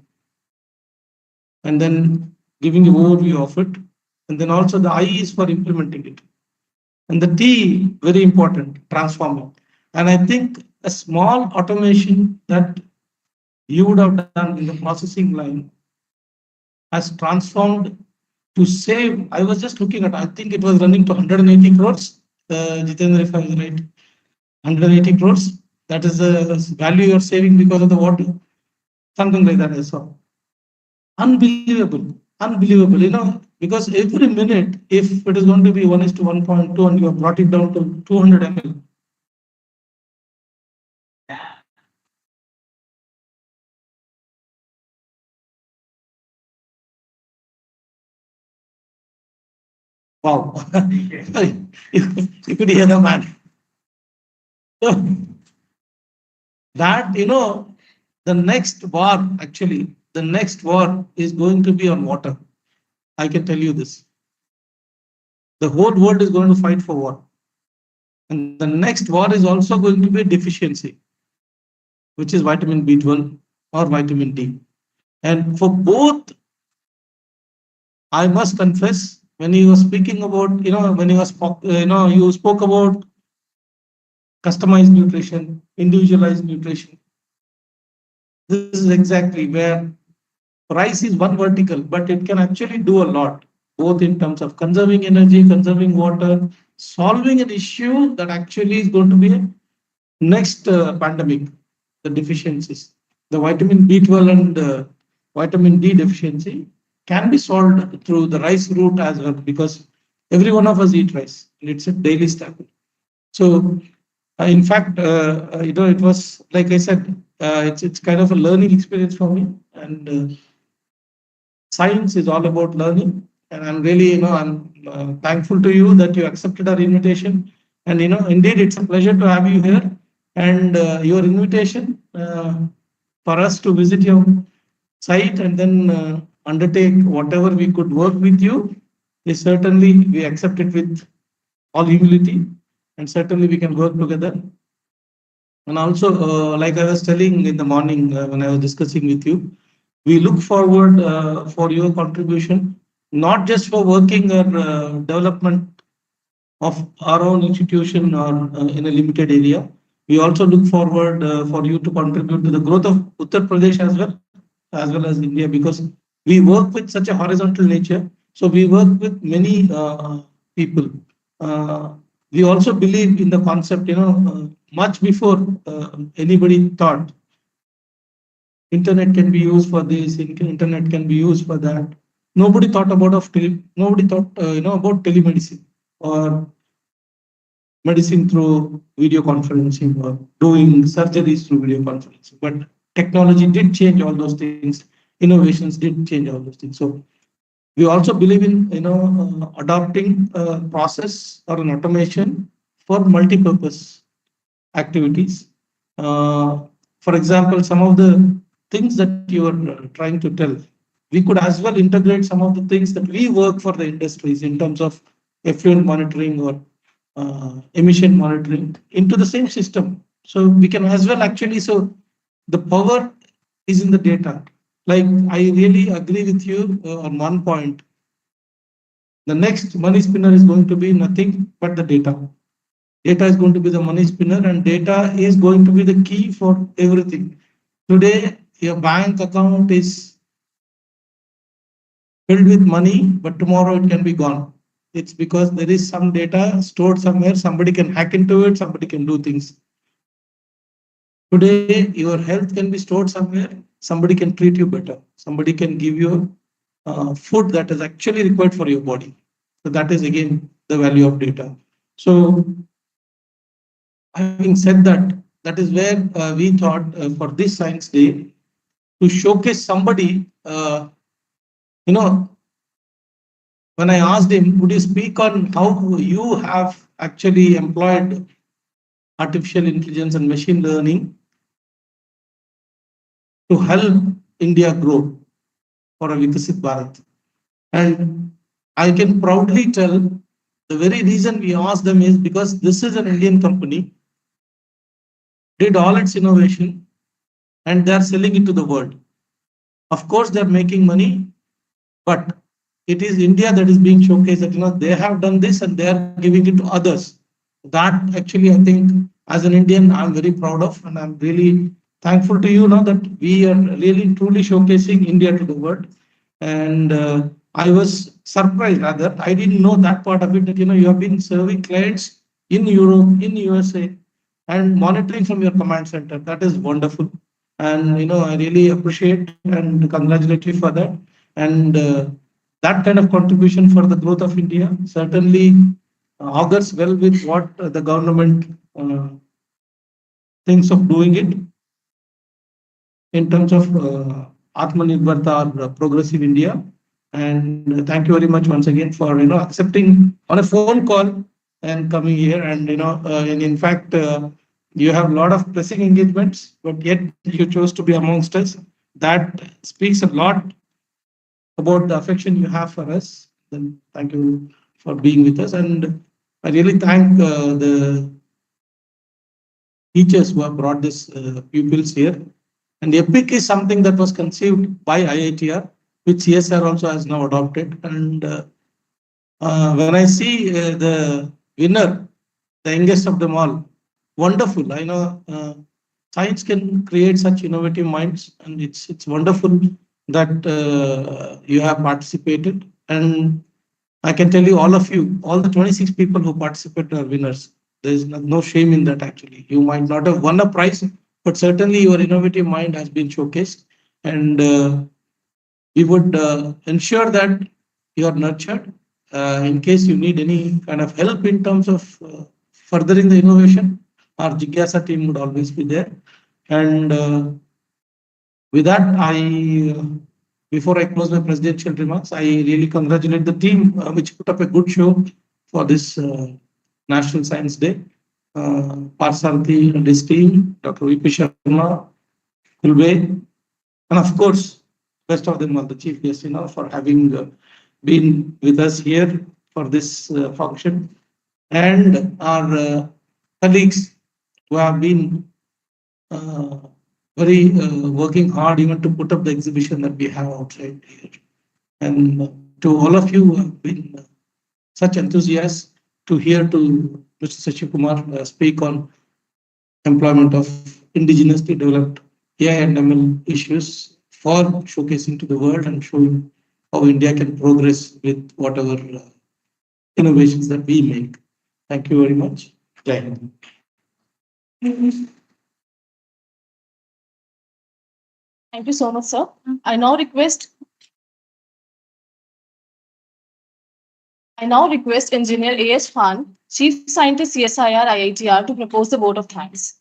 and then giving an overview of it. And then also the I is for implementing it. And the T, very important, transforming. And I think a small automation that you would have done in the processing line has transformed to save. I was just looking at, I think it was running to 180 crores, Jitendra, if I was right, 180 crores. That is the value you're saving because of the water. Something like that I saw. Unbelievable, unbelievable, because every minute, if it is going to be 1:1.2 and you have brought it down to 200 ml, wow, you could hear the man. So that, the next war, actually, the next war is going to be on water. I can tell you this. The whole world is going to fight for water. And the next war is also going to be deficiency, which is vitamin B12 or vitamin D. And for both, I must confess, when you were speaking about, when you you spoke about customized nutrition, individualized nutrition. This is exactly where rice is one vertical, but it can actually do a lot, both in terms of conserving energy, conserving water, solving an issue that actually is going to be a next pandemic, the deficiencies. The vitamin B12 and vitamin D deficiency can be solved through the rice route as well, because Every one of us eat rice. It's a daily staple. So, in fact, it was like I said, it's kind of a learning experience for me, and science is all about learning. And I'm really, I'm thankful to you that you accepted our invitation. And indeed, it's a pleasure to have you here. And your invitation for us to visit your site and then undertake whatever we could work with you is certainly we accept it with all humility, and certainly we can work together. And also, like I was telling in the morning when I was discussing with you, we look forward for your contribution, not just for working or development of our own institution or in a limited area. We also look forward for you to contribute to the growth of Uttar Pradesh as well as India, because we work with such a horizontal nature. So we work with many people. We also believe in the concept, much before anybody thought internet can be used for this, internet can be used for that. Nobody thought about about telemedicine or medicine through video conferencing or doing surgeries through video conferencing. But technology did change all those things. Innovations did change all those things. So we also believe in adopting a process or an automation for multi-purpose activities. For example, some of the things that you are trying to tell, we could as well integrate some of the things that we work for the industries in terms of effluent monitoring or emission monitoring into the same system. So we can as well actually, so the power is in the data. Like I really agree with you on one point. The next money spinner is going to be nothing but the data. Data is going to be the money spinner, and data is going to be the key for everything. Today, your bank account is filled with money, but tomorrow it can be gone. It's because there is some data stored somewhere. Somebody can hack into it. Somebody can do things. Today, your health can be stored somewhere. Somebody can treat you better. Somebody can give you food that is actually required for your body. So that is again the value of data. So having said that, that is where we thought for this Science Day to showcase somebody, when I asked him, would you speak on how you have actually employed artificial intelligence and machine learning to help India grow for a Vikasit Bharat? And I can proudly tell the very reason we asked them is because this is an Indian company, did all its innovation, and they're selling it to the world. Of course, they're making money, but it is India that is being showcased that, they have done this and they are giving it to others. That actually, I think, as an Indian, I'm very proud of, and I'm really thankful to you, that we are really truly showcasing India to the world. And I was surprised, rather, I didn't know that part of it, that, you have been serving clients in Europe, in USA, and monitoring from your command center. That is wonderful. And, I really appreciate and congratulate you for that. And that kind of contribution for the growth of India certainly augurs well with what the government thinks of doing it in terms of Atmanirbharta or Progressive India. And thank you very much once again for accepting on a phone call and coming here. And and in fact, you have a lot of pressing engagements, but yet you chose to be amongst us. That speaks a lot about the affection you have for us. Then thank you for being with us. And I really thank the teachers who have brought this pupils here. And EPIC is something that was conceived by IITR, which CSR also has now adopted. And when I see the winner, the youngest of them all, wonderful. I know science can create such innovative minds, and it's wonderful that you have participated. And I can tell you, all of you, all the 26 people who participated are winners. There is no shame in that, actually. You might not have won a prize, but certainly your innovative mind has been showcased. And we would ensure that you are nurtured in case you need any kind of help in terms of furthering the innovation, our Jigyasa team would always be there. And with that, before I close my presidential remarks, I really congratulate the team which put up a good show for this National Science Day. Parsarthi and his team, Dr. V.P. Sharma, Kulbe, and of course, best of them all, the chief guest, for having been with us here for this function, and our colleagues who have been very working hard even to put up the exhibition that we have outside here. And to all of you who have been such enthusiasts to hear to Mr. Shashi Kumar speak on employment of indigenously developed AI and ML issues for showcasing to the world and showing how India can progress with whatever innovations that we make. Thank you very much. Jai Hind. Thank you so much, sir. I now request Engineer A.S. Khan, Chief Scientist CSIR IITR, to propose the vote of thanks.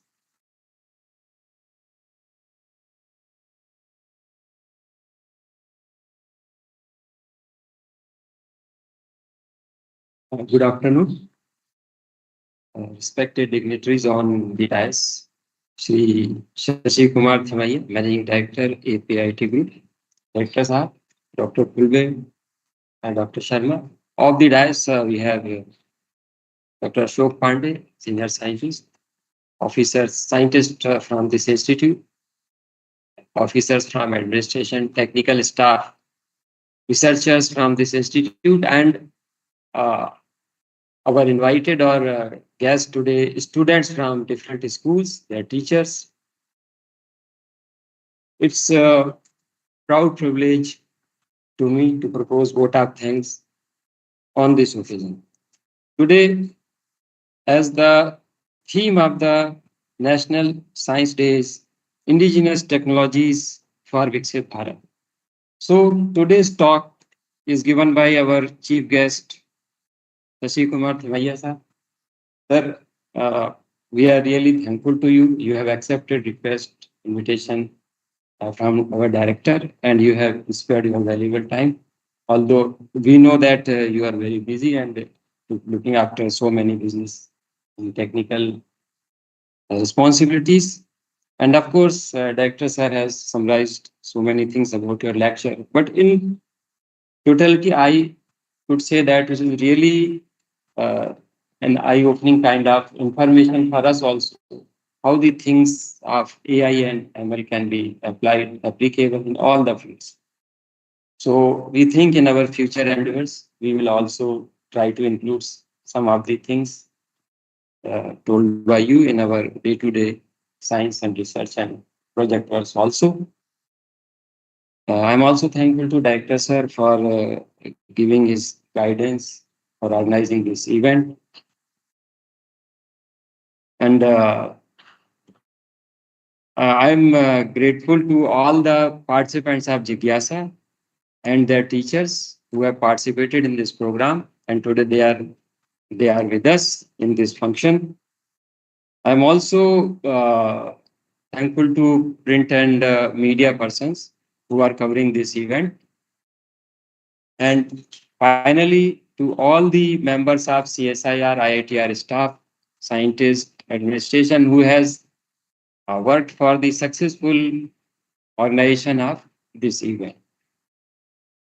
Good afternoon. Respected dignitaries on the dais, Shri Shashi Kumar Thimaiya, Managing Director, APIT Group, Director Sahab, Dr. Kulbe and Dr. Sharma. Of the dais, we have Dr. Ashok Pandey, Senior Scientist, officers, scientists from this institute, officers from administration, technical staff, researchers from this institute, and our invited or guests today, students from different schools, their teachers. It's a proud privilege to me to propose vote of thanks on this occasion. Today, as the theme of the National Science Day is Indigenous Technologies for Viksit Bharat. So today's talk is given by our chief guest, Shashi Kumar Thimaiya sir. Sir, we are really thankful to you. You have accepted request invitation from our director, and you have spared your valuable time. Although we know that you are very busy and looking after so many business and technical responsibilities. And of course, Director Sir has summarized so many things about your lecture. But in totality, I would say that it is really an eye-opening kind of information for us also, how the things of AI and ML can be applicable in all the fields. So we think in our future endeavors, we will also try to include some of the things told by you in our day-to-day science and research and project works also. I'm also thankful to Director Sir for giving his guidance for organizing this event. And I'm grateful to all the participants of Jigyasa and their teachers who have participated in this program, and today they are with us in this function. I'm also thankful to print and media persons who are covering this event. And finally, to all the members of CSIR, IITR staff, scientists, administration who has worked for the successful organization of this event.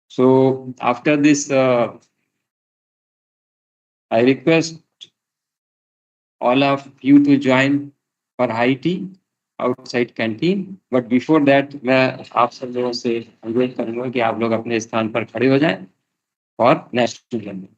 So after this, I request all of you to join for high tea outside canteen. But before that, मैं आप सब लोगों से अनुरोध करूंगा कि आप लोग अपने स्थान पर खड़े हो जाएं और नेशनल एंथम.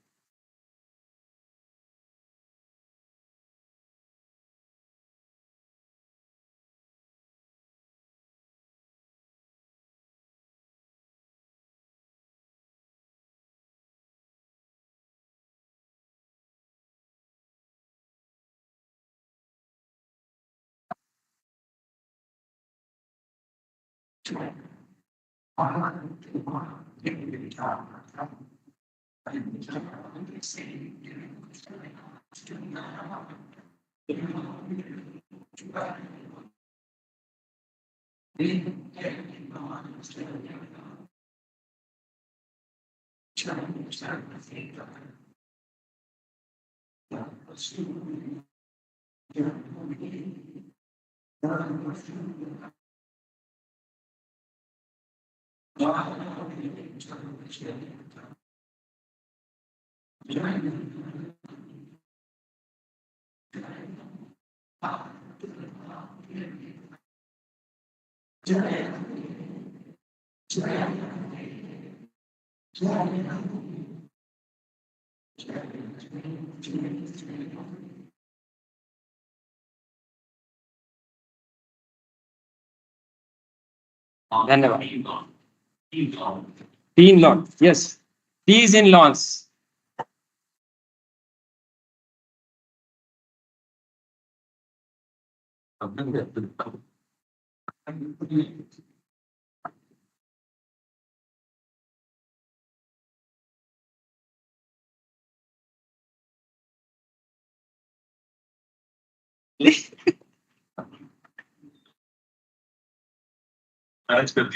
धन्यवाद. Teen lawn. Yes. These in lawns. That's good.